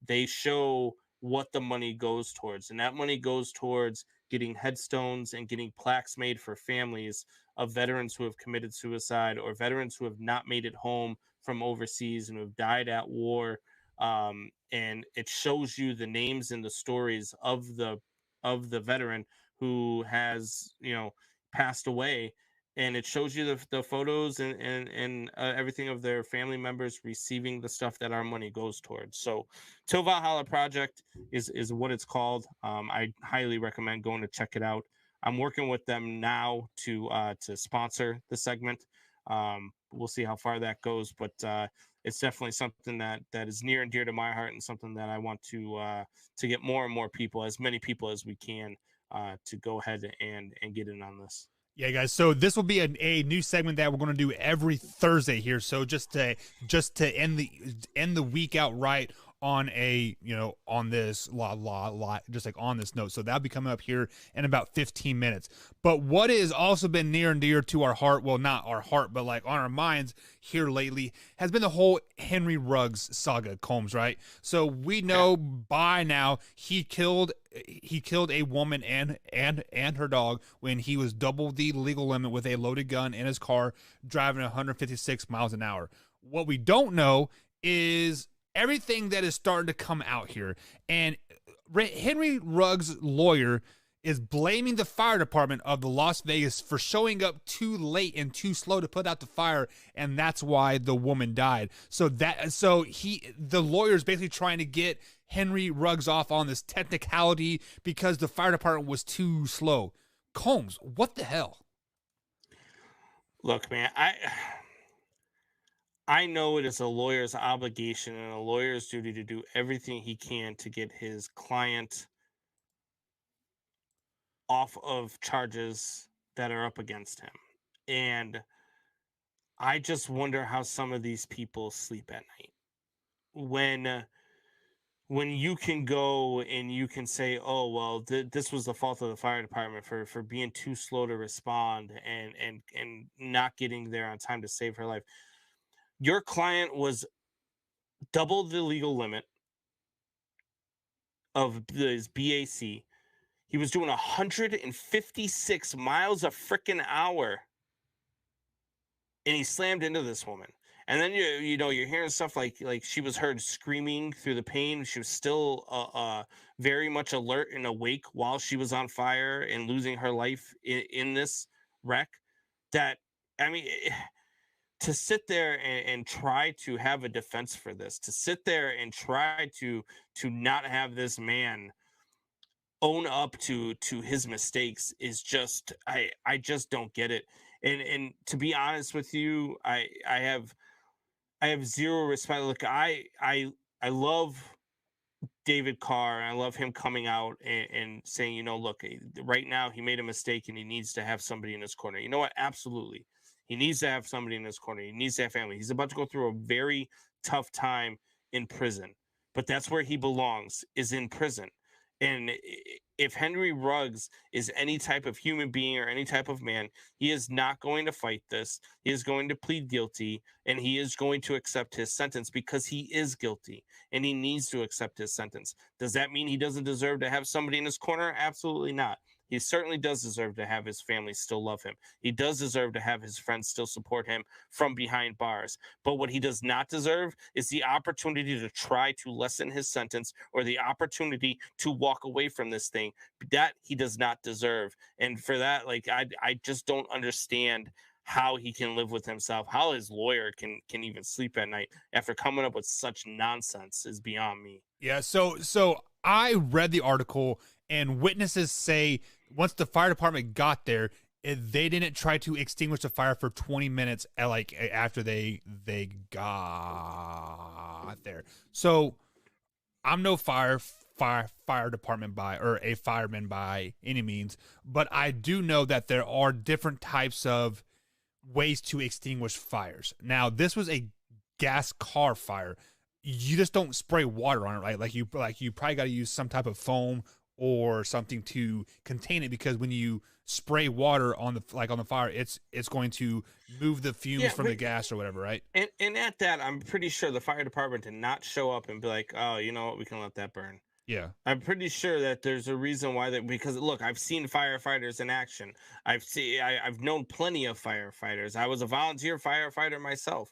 they show what the money goes towards, and that money goes towards getting headstones and getting plaques made for families of veterans who have committed suicide or veterans who have not made it home from overseas and who have died at war. And it shows you the names and the stories of the veteran who has passed away, and it shows you the photos and everything of their family members receiving the stuff that our money goes towards. So Till Valhalla Project is what it's called. I highly recommend going to check it out. I'm working with them now to sponsor the segment. We'll see how far that goes, but it's definitely something that is near and dear to my heart, and something that I want to get more and more people, as many people as we can, to go ahead and get in on this.
Yeah, guys. So this will be a new segment that we're going to do every Thursday here. So just to end the week out right on on this just like on this note. So that'll be coming up here in about 15 minutes. But what has also been near and dear to our heart, well, not our heart, but like on our minds here lately, has been the whole Henry Ruggs saga, Combs, right? So we know by now he killed a woman and her dog when he was double the legal limit with a loaded gun in his car driving 156 miles an hour. What we don't know is everything that is starting to come out here. And Henry Ruggs' lawyer is blaming the fire department of the Las Vegas for showing up too late and too slow to put out the fire, and that's why the woman died. So the lawyer is basically trying to get Henry Ruggs off on this technicality because the fire department was too slow. Combs, what the hell?
Look, man, I know it is a lawyer's obligation and a lawyer's duty to do everything he can to get his client off of charges that are up against him. And I just wonder how some of these people sleep at night when you can go and you can say, oh, well, this was the fault of the fire department for being too slow to respond and not getting there on time to save her life. Your client was double the legal limit of his BAC. He was doing 156 miles a freaking hour, and he slammed into this woman. And then you're hearing stuff like she was heard screaming through the pain. She was still very much alert and awake while she was on fire and losing her life in this wreck. That, I mean, to sit there and try to have a defense for this, to sit there and try to not have this man own up to his mistakes is just, I just don't get it. And to be honest with you, I have zero respect. Look, I love David Carr, and I love him coming out and saying, you know, look, right now he made a mistake and he needs to have somebody in his corner. You know what? Absolutely. He needs to have somebody in his corner. He needs to have family. He's about to go through a very tough time in prison, but that's where he belongs, is in prison. And if Henry Ruggs is any type of human being or any type of man, he is not going to fight this. He is going to plead guilty, and he is going to accept his sentence because he is guilty and he needs to accept his sentence. Does that mean he doesn't deserve to have somebody in his corner? Absolutely not. He certainly does deserve to have his family still love him. He does deserve to have his friends still support him from behind bars. But what he does not deserve is the opportunity to try to lessen his sentence or the opportunity to walk away from this thing. That he does not deserve. And for that, like, I just don't understand how he can live with himself, how his lawyer can even sleep at night after coming up with such nonsense is beyond me.
Yeah, so I read the article, and witnesses say once the fire department got there, they didn't try to extinguish the fire for 20 minutes after they got there. So I'm no fire department or a fireman by any means, but I do know that there are different types of ways to extinguish fires. Now, this was a gas car fire. You just don't spray water on it, right? Like you probably got to use some type of foam or something to contain it, because when you spray water on the fire, it's going to move the fumes from the gas or whatever, right?
And at that, I'm pretty sure the fire department did not show up and be like, oh, you know what, we can let that burn.
Yeah.
I'm pretty sure that there's a reason why because look, I've seen firefighters in action. I've known plenty of firefighters. I was a volunteer firefighter myself.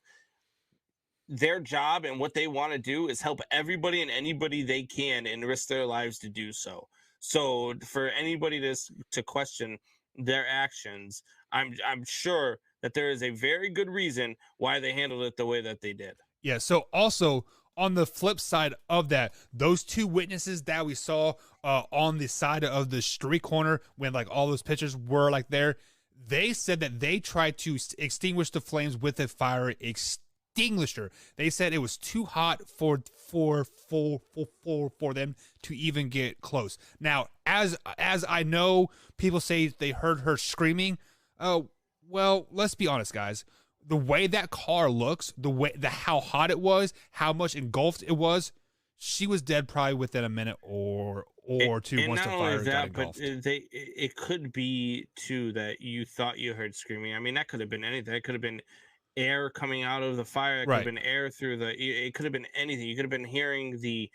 Their job and what they want to do is help everybody and anybody they can and risk their lives to do so. So for anybody to question their actions, I'm sure that there is a very good reason why they handled it the way that they did.
Yeah. So also, on the flip side of that, those two witnesses that we saw on the side of the street corner when like all those pictures were like there, they said that they tried to extinguish the flames with a fire extinguisher. They said it was too hot for them to even get close. Now, as I know, people say they heard her screaming. Well, let's be honest, guys. The way that car looks, how hot it was, how much engulfed it was, she was dead probably within a minute or two once the fire got engulfed.
But it could be too that you thought you heard screaming. I mean, that could have been anything. It could have been air coming out of the fire. It could have been air through it could have been anything. You could have been hearing the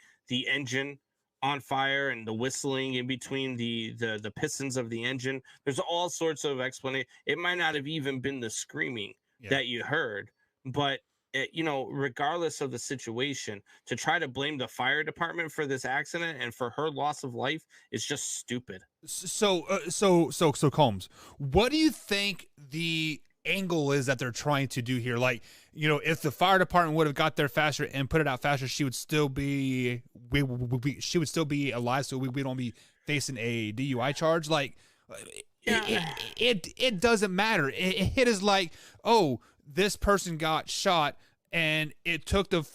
engine on fire and the whistling in between the pistons of the engine. There's all sorts of explanation. It might not have even been the screaming that you heard, but regardless of the situation, to try to blame the fire department for this accident and for her loss of life is just stupid.
So Combs, what do you think the angle is that they're trying to do here? Like, if the fire department would have got there faster and put it out faster, she would still be alive, so we don't be facing a DUI charge. Like, it doesn't matter. It is like, oh, this person got shot, and it took the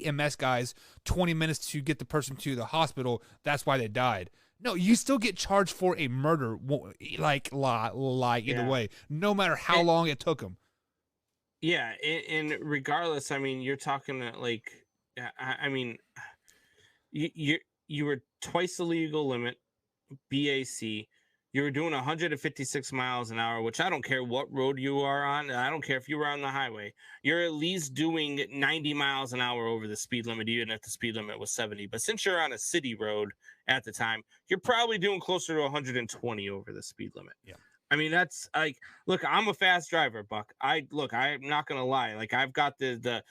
EMS guys 20 minutes to get the person to the hospital. That's why they died. No, you still get charged for a murder, like either way, no matter how long it took them.
Yeah, and regardless, I mean, you're talking like, I mean, you were twice the legal limit, BAC. You were doing 156 miles an hour, which I don't care what road you are on. I don't care if you were on the highway. You're at least doing 90 miles an hour over the speed limit, even if the speed limit was 70. But since you're on a city road at the time, you're probably doing closer to 120 over the speed limit.
Yeah.
I mean, that's like, look, I'm a fast driver, Buck. I'm not gonna lie. Like, I've got the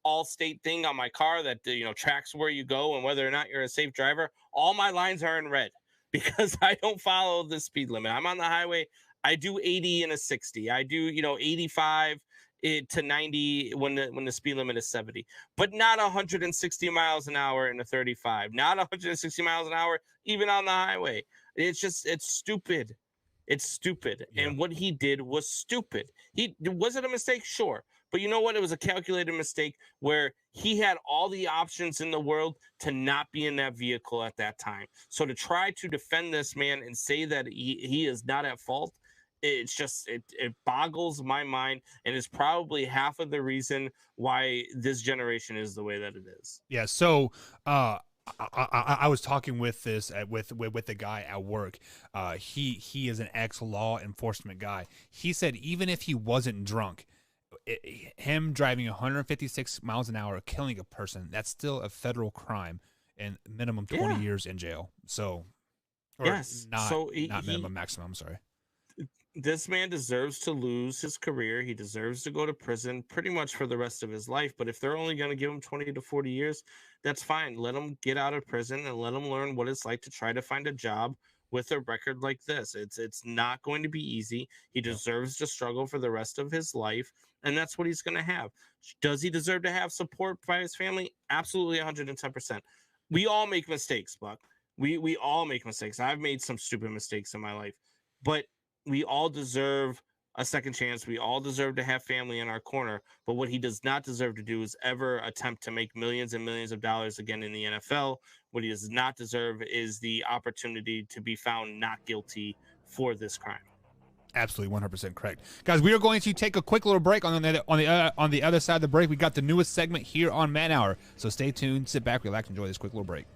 all-state thing on my car that tracks where you go and whether or not you're a safe driver. All my lines are in red because I don't follow the speed limit. I'm on the highway. I do 80 and a 60. I do 85 to 90 when the speed limit is 70, but not 160 miles an hour in a 35. Not 160 miles an hour even on the highway. It's stupid. It's stupid. Yeah. And what he did was stupid. Was it a mistake? Sure. But you know what? It was a calculated mistake where he had all the options in the world to not be in that vehicle at that time. So to try to defend this man and say that he is not at fault, it's just, it boggles my mind, and is probably half of the reason why this generation is the way that it is.
Yeah. So, I was talking with the guy at work. He is an ex-law enforcement guy. He said even if he wasn't drunk, him driving 156 miles an hour, killing a person, that's still a federal crime and minimum 20 years in jail. So,
yes,
not minimum, maximum. I'm sorry.
This man deserves to lose his career. He deserves to go to prison pretty much for the rest of his life. But if they're only going to give him 20 to 40 years, that's fine. Let him get out of prison and let him learn what it's like to try to find a job with a record like this. It's not going to be easy. He deserves to struggle for the rest of his life, and that's what he's going to have. Does he deserve to have support by his family? Absolutely, 110%. We all make mistakes, Buck. We all make mistakes. I've made some stupid mistakes in my life, but we all deserve a second chance. We all deserve to have family in our corner. But what he does not deserve to do is ever attempt to make millions and millions of dollars again in the NFL. What he does not deserve is the opportunity to be found not guilty for this crime.
Absolutely, 100% correct, guys. We are going to take a quick little break. On the other side of the break, we got the newest segment here on Man Hour. So stay tuned, sit back, relax, enjoy this quick little break.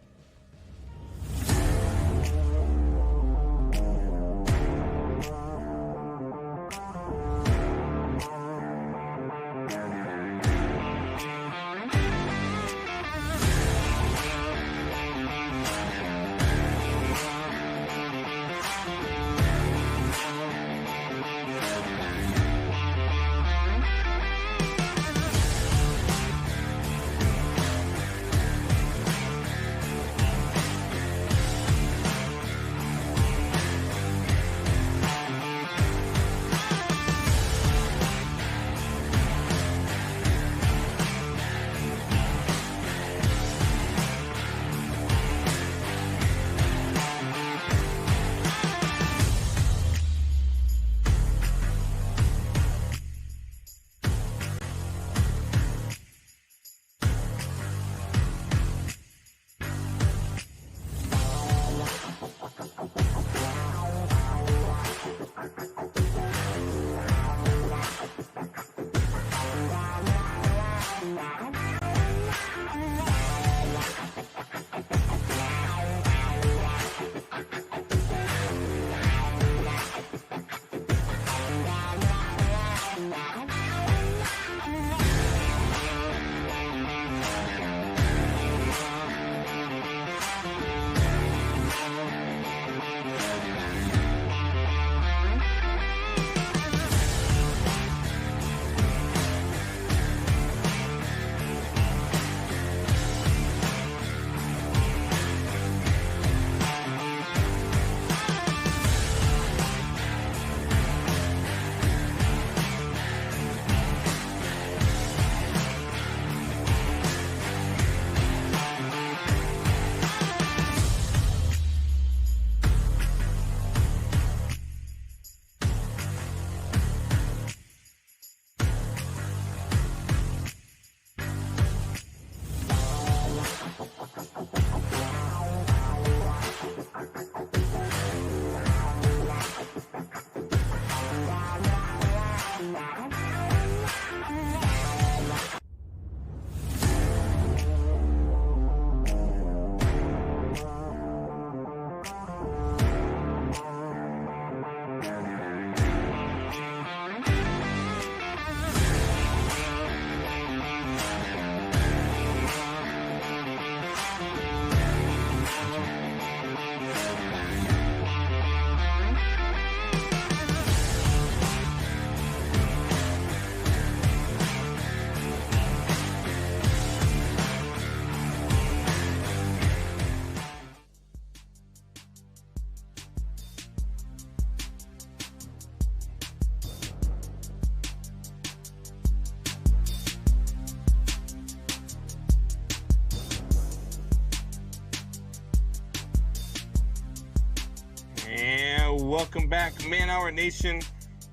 welcome back, Man Hour Nation.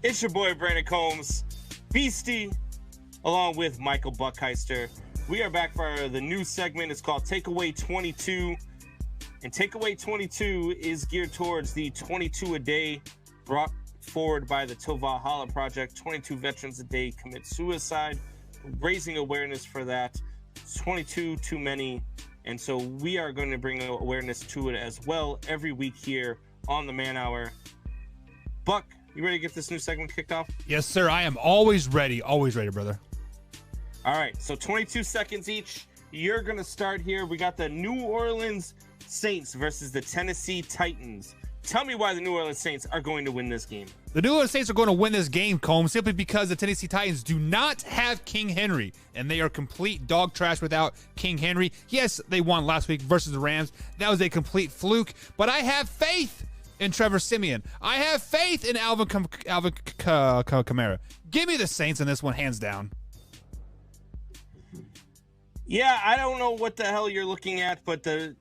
It's your boy Brandon Combs, Beastie, along with Michael Buckheister. We are back for the new segment. It's called Takeaway 22. And Takeaway 22 is geared towards the 22 a day brought forward by the Tova Hala Project. 22 veterans a day commit suicide, raising awareness for that. 22 too many. And so we are going to bring awareness to it as well every week here on the Man Hour. Buck, you ready to get this new segment kicked off?
Yes, sir. I am always ready. Always ready, brother.
All right. So 22 seconds each. You're going to start here. We got the New Orleans Saints versus the Tennessee Titans. Tell me why the New Orleans Saints are going to win this game.
The New Orleans Saints are going to win this game, Combs, simply because the Tennessee Titans do not have King Henry, and they are complete dog trash without King Henry. Yes, they won last week versus the Rams. That was a complete fluke, but I have faith in Trevor Siemian. I have faith in Alvin Kamara. Give me the Saints in this one, hands down.
Yeah, I don't know what the hell you're looking at, but the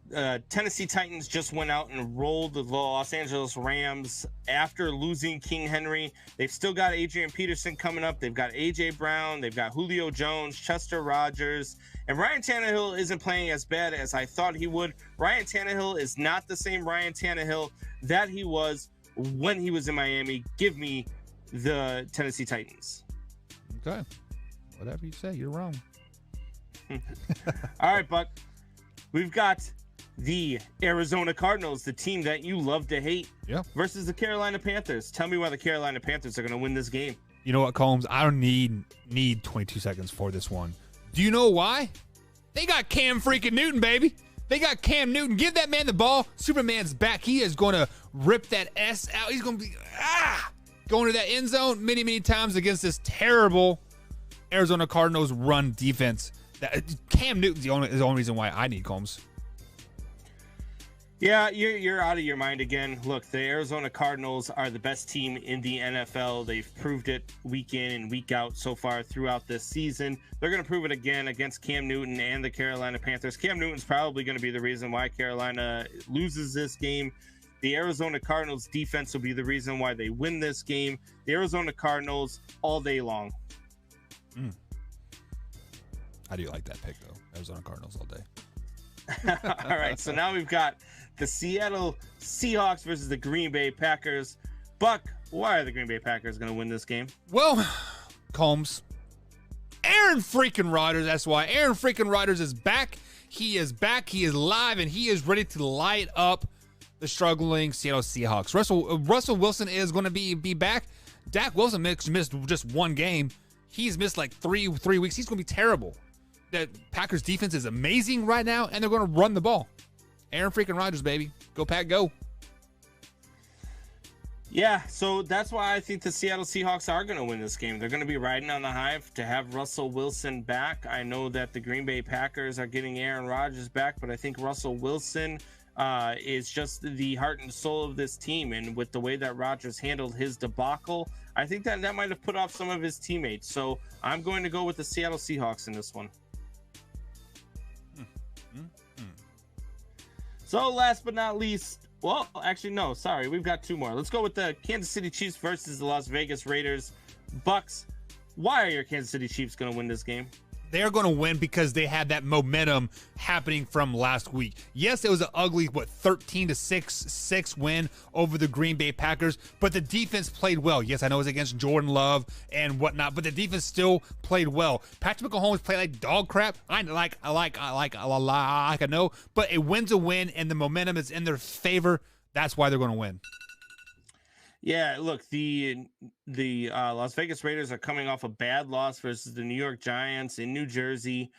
Tennessee Titans just went out and rolled the Los Angeles Rams after losing King Henry. They've still got Adrian Peterson coming up. They've got A.J. Brown. They've got Julio Jones, Chester Rogers. And Ryan Tannehill isn't playing as bad as I thought he would. Ryan Tannehill is not the same Ryan Tannehill that he was when he was in Miami. Give me the Tennessee Titans.
Okay. Whatever you say, you're wrong.
All right, Buck. We've got the Arizona Cardinals, the team that you love to hate, versus the Carolina Panthers. Tell me why the Carolina Panthers are going to win this game.
You know what, Combs? I don't need 22 seconds for this one. Do you know why? They got Cam freaking Newton, baby. They got Cam Newton. Give that man the ball. Superman's back. He is going to rip that S out. He's going to be going to that end zone many, many times against this terrible Arizona Cardinals run defense. Cam Newton's the only reason why I need Combs.
Yeah, you're out of your mind again. Look, the Arizona Cardinals are the best team in the NFL. They've proved it week in and week out so far throughout this season. They're going to prove it again against Cam Newton and the Carolina Panthers. Cam Newton's probably going to be the reason why Carolina loses this game. The Arizona Cardinals defense will be the reason why they win this game. The Arizona Cardinals all day long.
I do like that pick, though. Arizona Cardinals all day.
All right, so now we've got the Seattle Seahawks versus the Green Bay Packers. Buck, why are the Green Bay Packers going to win this game?
Well, Combs, Aaron freaking Rodgers, that's why. Aaron freaking Rodgers is back. He is back. He is live, and he is ready to light up the struggling Seattle Seahawks. Russell Wilson is going to be back. Dak Wilson missed just one game. He's missed like three weeks. He's going to be terrible. That Packers defense is amazing right now, and they're going to run the ball. Aaron freaking Rodgers, baby. Go Pack, go.
Yeah, so that's why I think the Seattle Seahawks are going to win this game. They're going to be riding on the hive to have Russell Wilson back. I know that the Green Bay Packers are getting Aaron Rodgers back, but I think Russell Wilson is just the heart and soul of this team. And with the way that Rodgers handled his debacle, I think that might have put off some of his teammates. So I'm going to go with the Seattle Seahawks in this one. So last but not least, well, actually, no, sorry. We've got two more. Let's go with the Kansas City Chiefs versus the Las Vegas Raiders. Bucks, why are your Kansas City Chiefs going to win this game?
They're going to win because they had that momentum happening from last week. Yes, it was an ugly, 13-6 win over the Green Bay Packers, but the defense played well. Yes, I know it was against Jordan Love and whatnot, but the defense still played well. Patrick Mahomes played like dog crap. I know, but a win's a win, and the momentum is in their favor. That's why they're going to win.
Yeah, look, the Las Vegas Raiders are coming off a bad loss versus the New York Giants in New Jersey,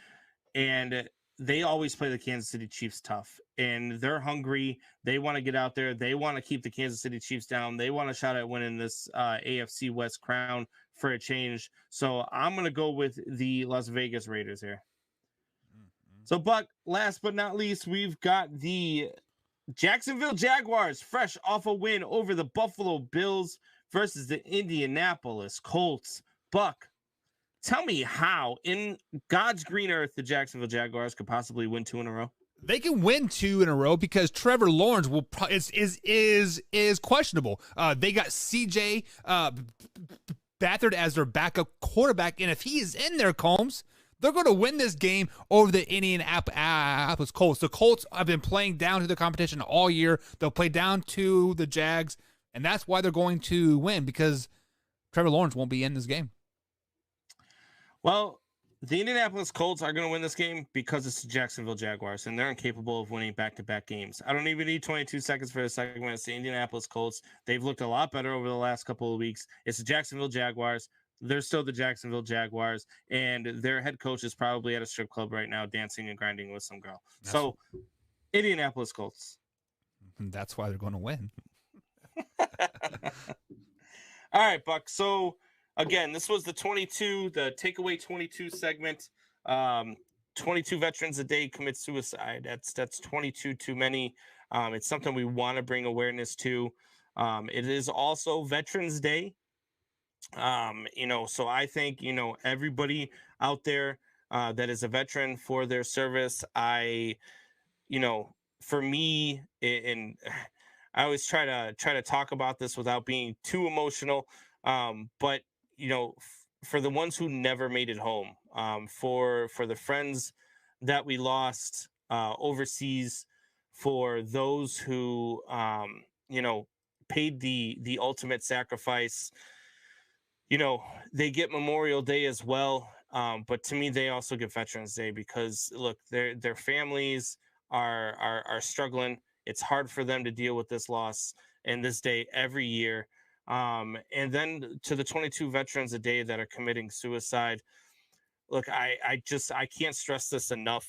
and they always play the Kansas City Chiefs tough, and they're hungry. They want to get out there. They want to keep the Kansas City Chiefs down. They want a shot at winning this AFC West crown for a change. So I'm going to go with the Las Vegas Raiders here. So, Buck, last but not least, we've got the Jacksonville Jaguars, fresh off a win over the Buffalo Bills versus the Indianapolis Colts. Buck, tell me how in God's green earth the Jacksonville Jaguars could possibly win 2 in a row.
They can win 2 in a row because Trevor Lawrence will is questionable. They got CJ Beathard as their backup quarterback, and if he is in there, Combs, they're going to win this game over the Indianapolis Colts. The Colts have been playing down to the competition all year. They'll play down to the Jags, and that's why they're going to win, because Trevor Lawrence won't be in this game.
Well, the Indianapolis Colts are going to win this game because it's the Jacksonville Jaguars, and they're incapable of winning back-to-back games. I don't even need 22 seconds for the segment. It's the Indianapolis Colts. They've looked a lot better over the last couple of weeks. It's the Jacksonville Jaguars. They're still the Jacksonville Jaguars, and their head coach is probably at a strip club right now dancing and grinding with some girl. So, Indianapolis Colts.
That's why they're going to win.
All right, Buck. So, again, this was the takeaway 22 segment. 22 veterans a day commit suicide. That's 22 too many. It's something we want to bring awareness to. It is also Veterans Day. So I think, everybody out there that is a veteran for their service, for me, and I always try to talk about this without being too emotional. But for the ones who never made it home, for the friends that we lost overseas, for those who paid the ultimate sacrifice, they get Memorial Day as well. But to me, they also get Veterans Day because look, their families are struggling. It's hard for them to deal with this loss and this day every year. And then to the 22 veterans a day that are committing suicide, look, I can't stress this enough,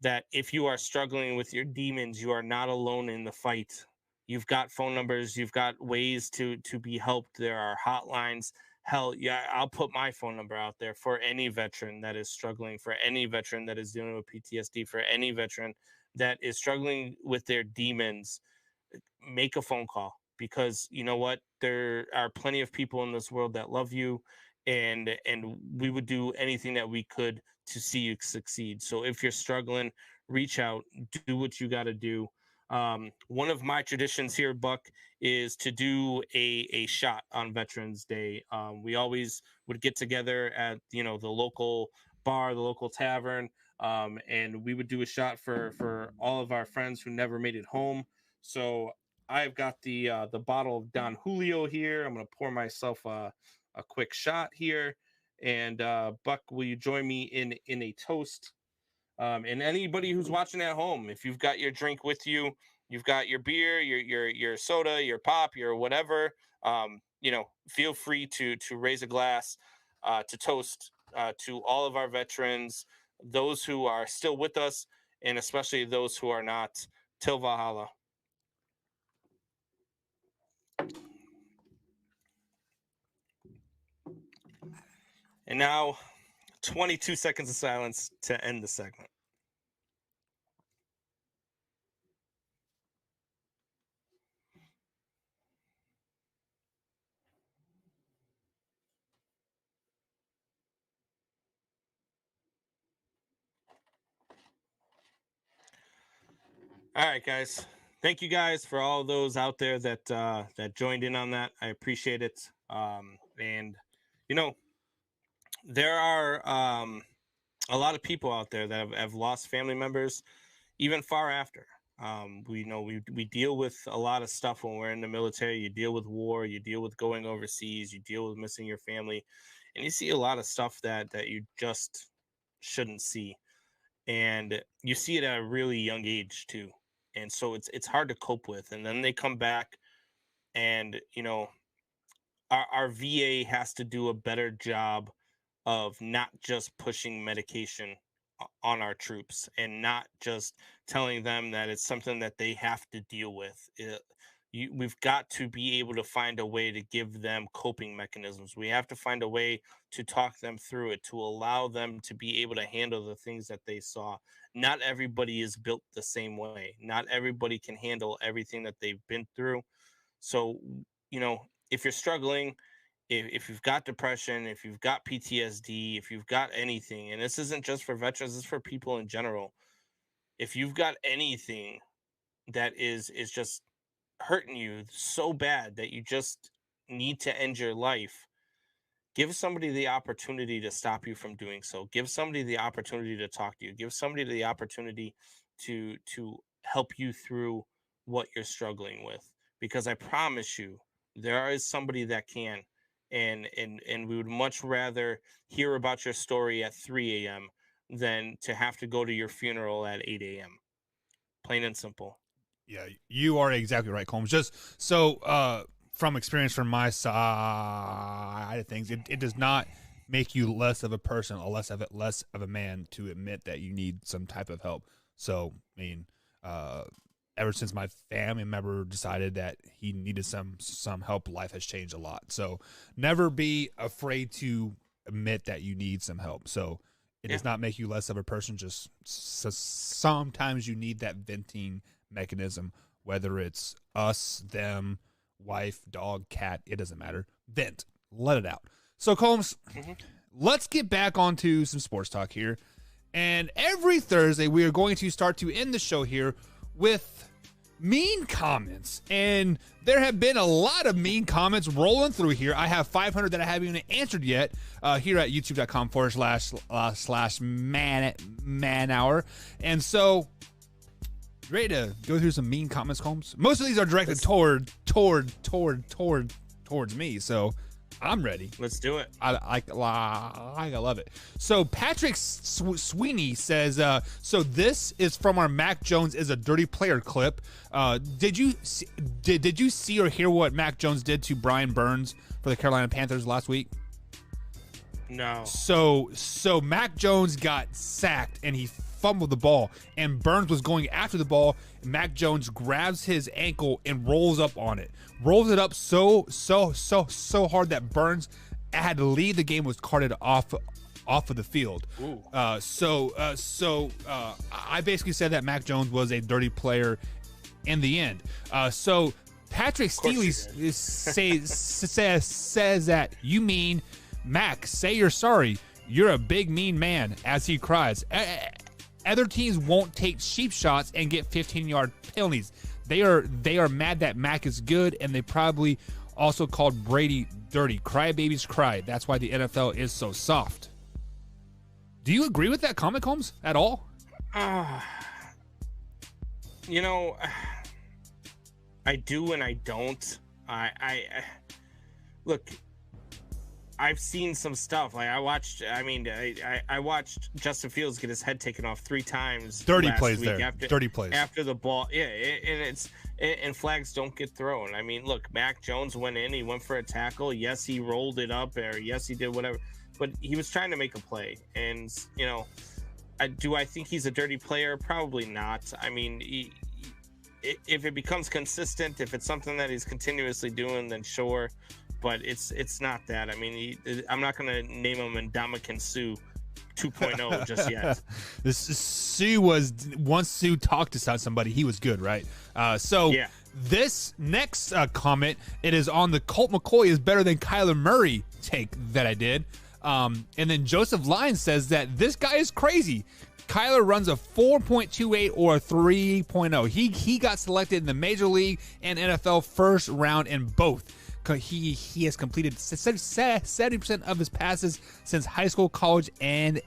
that if you are struggling with your demons, you are not alone in the fight. You've got phone numbers, you've got ways to be helped. There are hotlines. Hell, yeah, I'll put my phone number out there for any veteran that is struggling, for any veteran that is dealing with PTSD, for any veteran that is struggling with their demons. Make a phone call, because you know what? There are plenty of people in this world that love you, and we would do anything that we could to see you succeed. So if you're struggling, reach out, do what you got to do. One of my traditions here, Buck, is to do a shot on Veterans Day. We always would get together at the local bar, the local tavern, and we would do a shot for all of our friends who never made it home. So I've got the bottle of Don Julio here. I'm going to pour myself a quick shot here. And Buck, will you join me in a toast? And anybody who's watching at home, if you've got your drink with you, you've got your beer, your soda, your pop, your whatever, feel free to raise a glass to toast to all of our veterans, those who are still with us, and especially those who are not, till Valhalla. And now, 22 seconds of silence to end the segment. All right, guys. Thank you guys for all those out there that joined in on that. I appreciate it. And there are a lot of people out there that have lost family members, even far after. We deal with a lot of stuff when we're in the military. You deal with war, you deal with going overseas, you deal with missing your family, and you see a lot of stuff that you just shouldn't see. And you see it at a really young age too. And so it's hard to cope with. And then they come back, and our VA has to do a better job of not just pushing medication on our troops, and not just telling them that it's something that they have to deal with. We've got to be able to find a way to give them coping mechanisms. We have to find a way to talk them through it, to allow them to be able to handle the things that they saw. Not everybody is built the same way. Not everybody can handle everything that they've been through. So, if you're struggling, if you've got depression, if you've got PTSD, if you've got anything, and this isn't just for veterans, it's for people in general, if you've got anything that is just hurting you so bad that you just need to end your life, give somebody the opportunity to stop you from doing so. Give somebody the opportunity to talk to you. Give somebody the opportunity to help you through what you're struggling with. Because I promise you, there is somebody that can. And we would much rather hear about your story at 3 a.m. than to have to go to your funeral at 8 a.m. Plain and simple.
Yeah, you are exactly right, Combs. Just so from experience from my side of things, it does not make you less of a person or less of a man to admit that you need some type of help. So, I mean, ever since my family member decided that he needed some help, life has changed a lot. So never be afraid to admit that you need some help. So it does not make you less of a person. Just sometimes you need that venting mechanism, whether it's us, them, wife, dog, cat, it doesn't matter. Vent. Let it out. So, Combs, let's get back onto some sports talk here. And every Thursday, we are going to start to end the show here with mean comments. And there have been a lot of mean comments rolling through here. I have 500 that I haven't even answered yet here at youtube.com/man hour. And so, ready to go through some mean comments, Combs? Most of these are directed towards me, so I'm ready.
Let's do it.
I love it. So Patrick Sweeney says, so this is from our Mac Jones is a dirty player clip. Did you see or hear what Mac Jones did to Brian Burns for the Carolina Panthers last week?
No.
So Mac Jones got sacked and he fumbled the ball, and Burns was going after the ball. Mac Jones grabs his ankle and rolls up on it. Rolls it up so hard that Burns had to leave the game, was carted off of the field. So I basically said that Mac Jones was a dirty player in the end. So Patrick Steele says that you mean, Mac, say you're sorry. You're a big mean man, as he cries. Other teams won't take cheap shots and get 15-yard penalties. They are mad that Mac is good, and they probably also called Brady dirty. Crybabies cry. That's why the NFL is so soft. Do you agree with that comment, Combs, at all?
You know, I do and I don't. I look, I've seen some stuff. Like I watched Justin Fields get his head taken off 3 times.
Dirty plays there. Dirty plays
after the ball. Yeah, and flags don't get thrown. I mean, look, Mac Jones went in. He went for a tackle. Yes, he rolled it up, or yes, he did whatever. But he was trying to make a play. And you know, do I think he's a dirty player? Probably not. I mean, if it becomes consistent, if it's something that he's continuously doing, then sure. But it's not that. I mean, I'm not going to name him Ndamukong Suh 2.0 just yet.
Sue was, once Sue talked to somebody, he was good, right? This next comment, it is on the Colt McCoy is better than Kyler Murray take that I did. And then Joseph Lyons says that this guy is crazy. Kyler runs a 4.28 or a 3.0. He got selected in the Major League and NFL first round in both. He has completed 70% of his passes since high school, college, and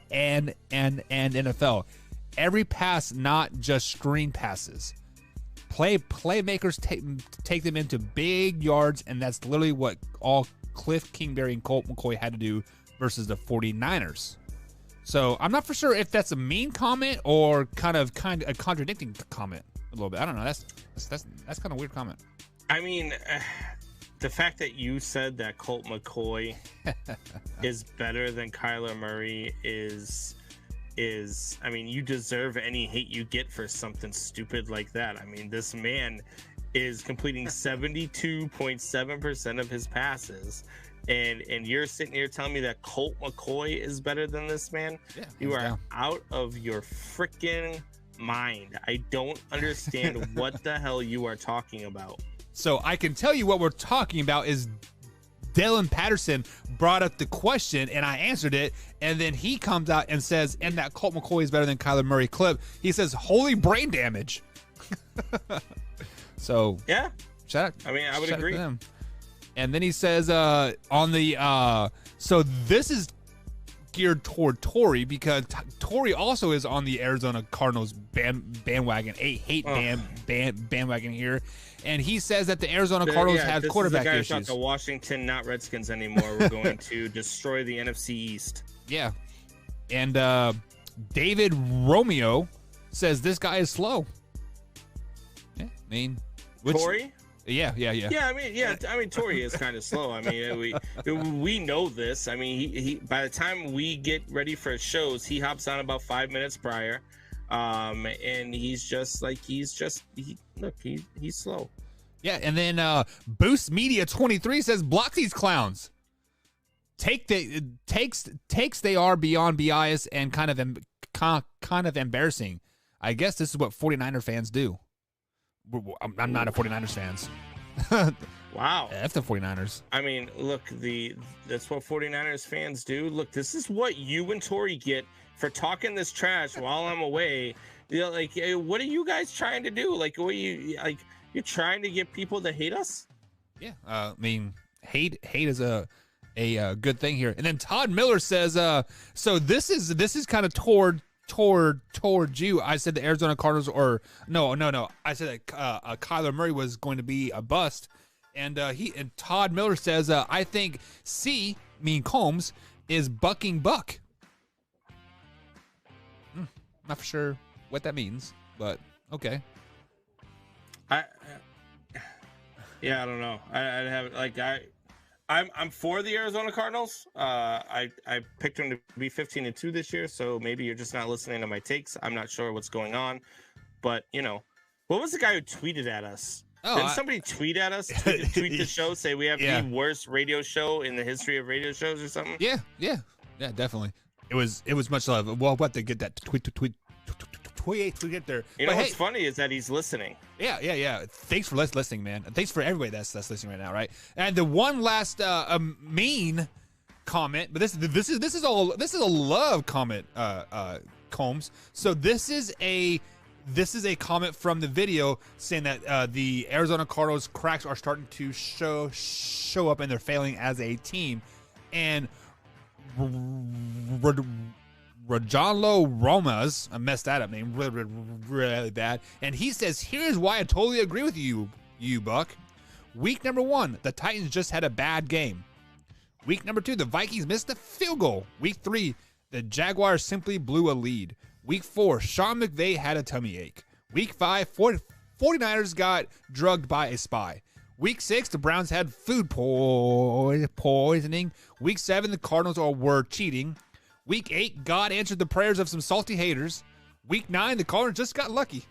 NFL. Every pass, not just screen passes. Playmakers take them into big yards, and that's literally what all Cliff Kingsbury and Colt McCoy had to do versus the 49ers. So I'm not for sure if that's a mean comment or kind of a contradicting comment a little bit. I don't know. That's kind of a weird comment.
I mean, the fact that you said that Colt McCoy is better than Kyler Murray is I mean, you deserve any hate you get for something stupid like that. I mean, this man is completing 72.7% of his passes. And you're sitting here telling me that Colt McCoy is better than this man?
Yeah,
you are out of your freaking mind. I don't understand what the hell you are talking about.
So I can tell you what we're talking about is Dylan Patterson brought up the question, and I answered it. And then he comes out and says, and that Colt McCoy is better than Kyler Murray clip. He says, holy brain damage. So,
yeah.
Shout out.
I mean, I would agree.
And then he says, so this is geared toward Tori because Tori also is on the Arizona Cardinals bandwagon, bandwagon here, and he says that the Arizona Cardinals have quarterback issues. Not
the Washington, not Redskins anymore. We're going to destroy the NFC East.
Yeah, and David Romeo says this guy is slow. Yeah, I mean,
Tori.
Yeah.
I mean, Tori is kind of slow. I mean, we know this. I mean, he by the time we get ready for shows, he hops on about 5 minutes prior, and he's slow.
Yeah, and then Boost Media 23 says block these clowns. Takes they are beyond bias and kind of embarrassing. I guess this is what 49er fans do. I'm not a 49ers fans.
Wow.
F the 49ers.
I mean, look, that's what 49ers fans do. Look, this is what you and Tori get for talking this trash while I'm away. You know, like, what are you guys trying to do? Like, you're trying to get people to hate us?
Yeah. I mean, hate is a good thing here. And then Todd Miller says, so this is kind of toward you. I said the Arizona Cardinals, or no. I said that Kyler Murray was going to be a bust, and Todd Miller says I think Combs is bucking Buck. Not for sure what that means, but okay.
I don't know. I'm for the Arizona Cardinals. I picked them to be 15-2 this year, so maybe you're just not listening to my takes. I'm not sure what's going on, but what was the guy who tweeted at us? Didn't somebody tweet at us? Tweet the show, say we have the worst radio show in the history of radio shows or something?
Yeah, definitely. It was much love. Well, what to get that tweet get there.
What's funny is that he's listening.
Yeah. Thanks for listening, man. Thanks for everybody that's listening right now, right? And the one last mean comment, but this is a love comment, Combs. So this is a comment from the video saying that the Arizona Cardinals cracks are starting to show up and they're failing as a team, and Rajanlo Romas, I messed that up name really bad, and he says, here's why I totally agree with you Buck. Week number 1, the Titans just had a bad game. Week number 2, the Vikings missed a field goal. Week 3, the Jaguars simply blew a lead. Week 4, Sean McVay had a tummy ache. Week 5, 49ers got drugged by a spy. Week 6, the Browns had food poisoning. Week 7, the Cardinals were cheating. Week 8, God answered the prayers of some salty haters. Week 9, the Cardinals just got lucky.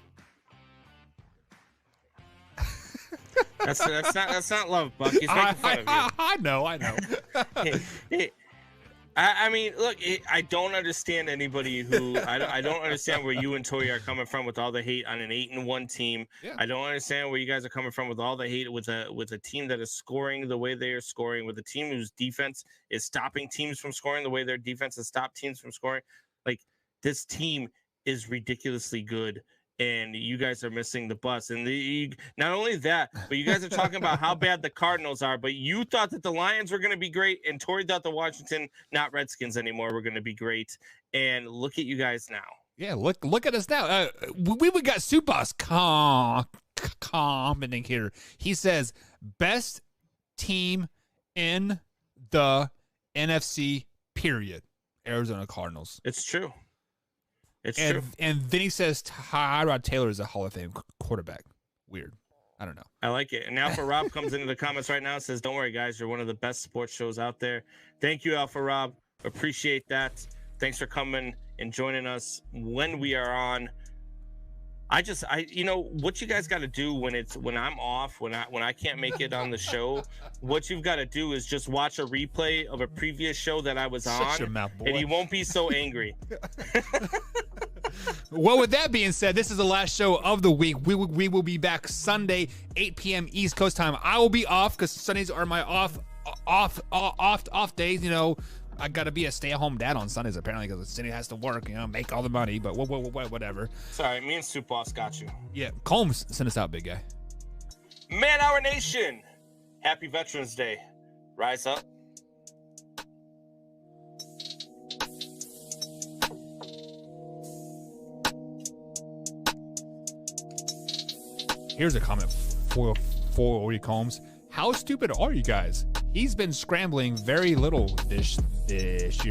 That's not love, Buck. He's making fun of you.
I know.
I mean, look, I don't understand anybody who I don't understand where you and Tori are coming from with all the hate on an 8-1 team.
Yeah.
I don't understand where you guys are coming from with all the hate with a team that is scoring the way they are scoring, with a team whose defense is stopping teams from scoring the way their defense has stopped teams from scoring. Like, this team is ridiculously good, and you guys are missing the bus. And not only that, but you guys are talking about how bad the Cardinals are, but you thought that the Lions were going to be great, and Tori thought the Washington, not Redskins anymore, were going to be great. And look at you guys now.
Yeah, look at us now. We got Supas commenting here. He says, best team in the NFC, period. Arizona Cardinals.
It's true. It's
true.
true.
And then he says Tyrod Taylor is a Hall of Fame quarterback. Weird. I don't know.
I like it. And Alpha Rob comes into the comments right now and says, don't worry, guys. You're one of the best sports shows out there. Thank you, Alpha Rob. Appreciate that. Thanks for coming and joining us when we are on. What you guys got to do when I'm off, when I can't make it on the show, what you've got to do is just watch a replay of a previous show that I was on,
your mouth, boy.
And you won't be so angry.
Well, with that being said, this is the last show of the week. We will be back Sunday, 8 p.m. East Coast time. I will be off because Sundays are my off off days, I got to be a stay-at-home dad on Sundays, apparently, because the city has to work, make all the money, but whatever.
Sorry, me and Soup Boss got you.
Yeah, Combs, send us out, big guy.
Man Hour Nation, happy Veterans Day. Rise up.
Here's a comment for Odie Combs. How stupid are you guys? He's been scrambling very little this year.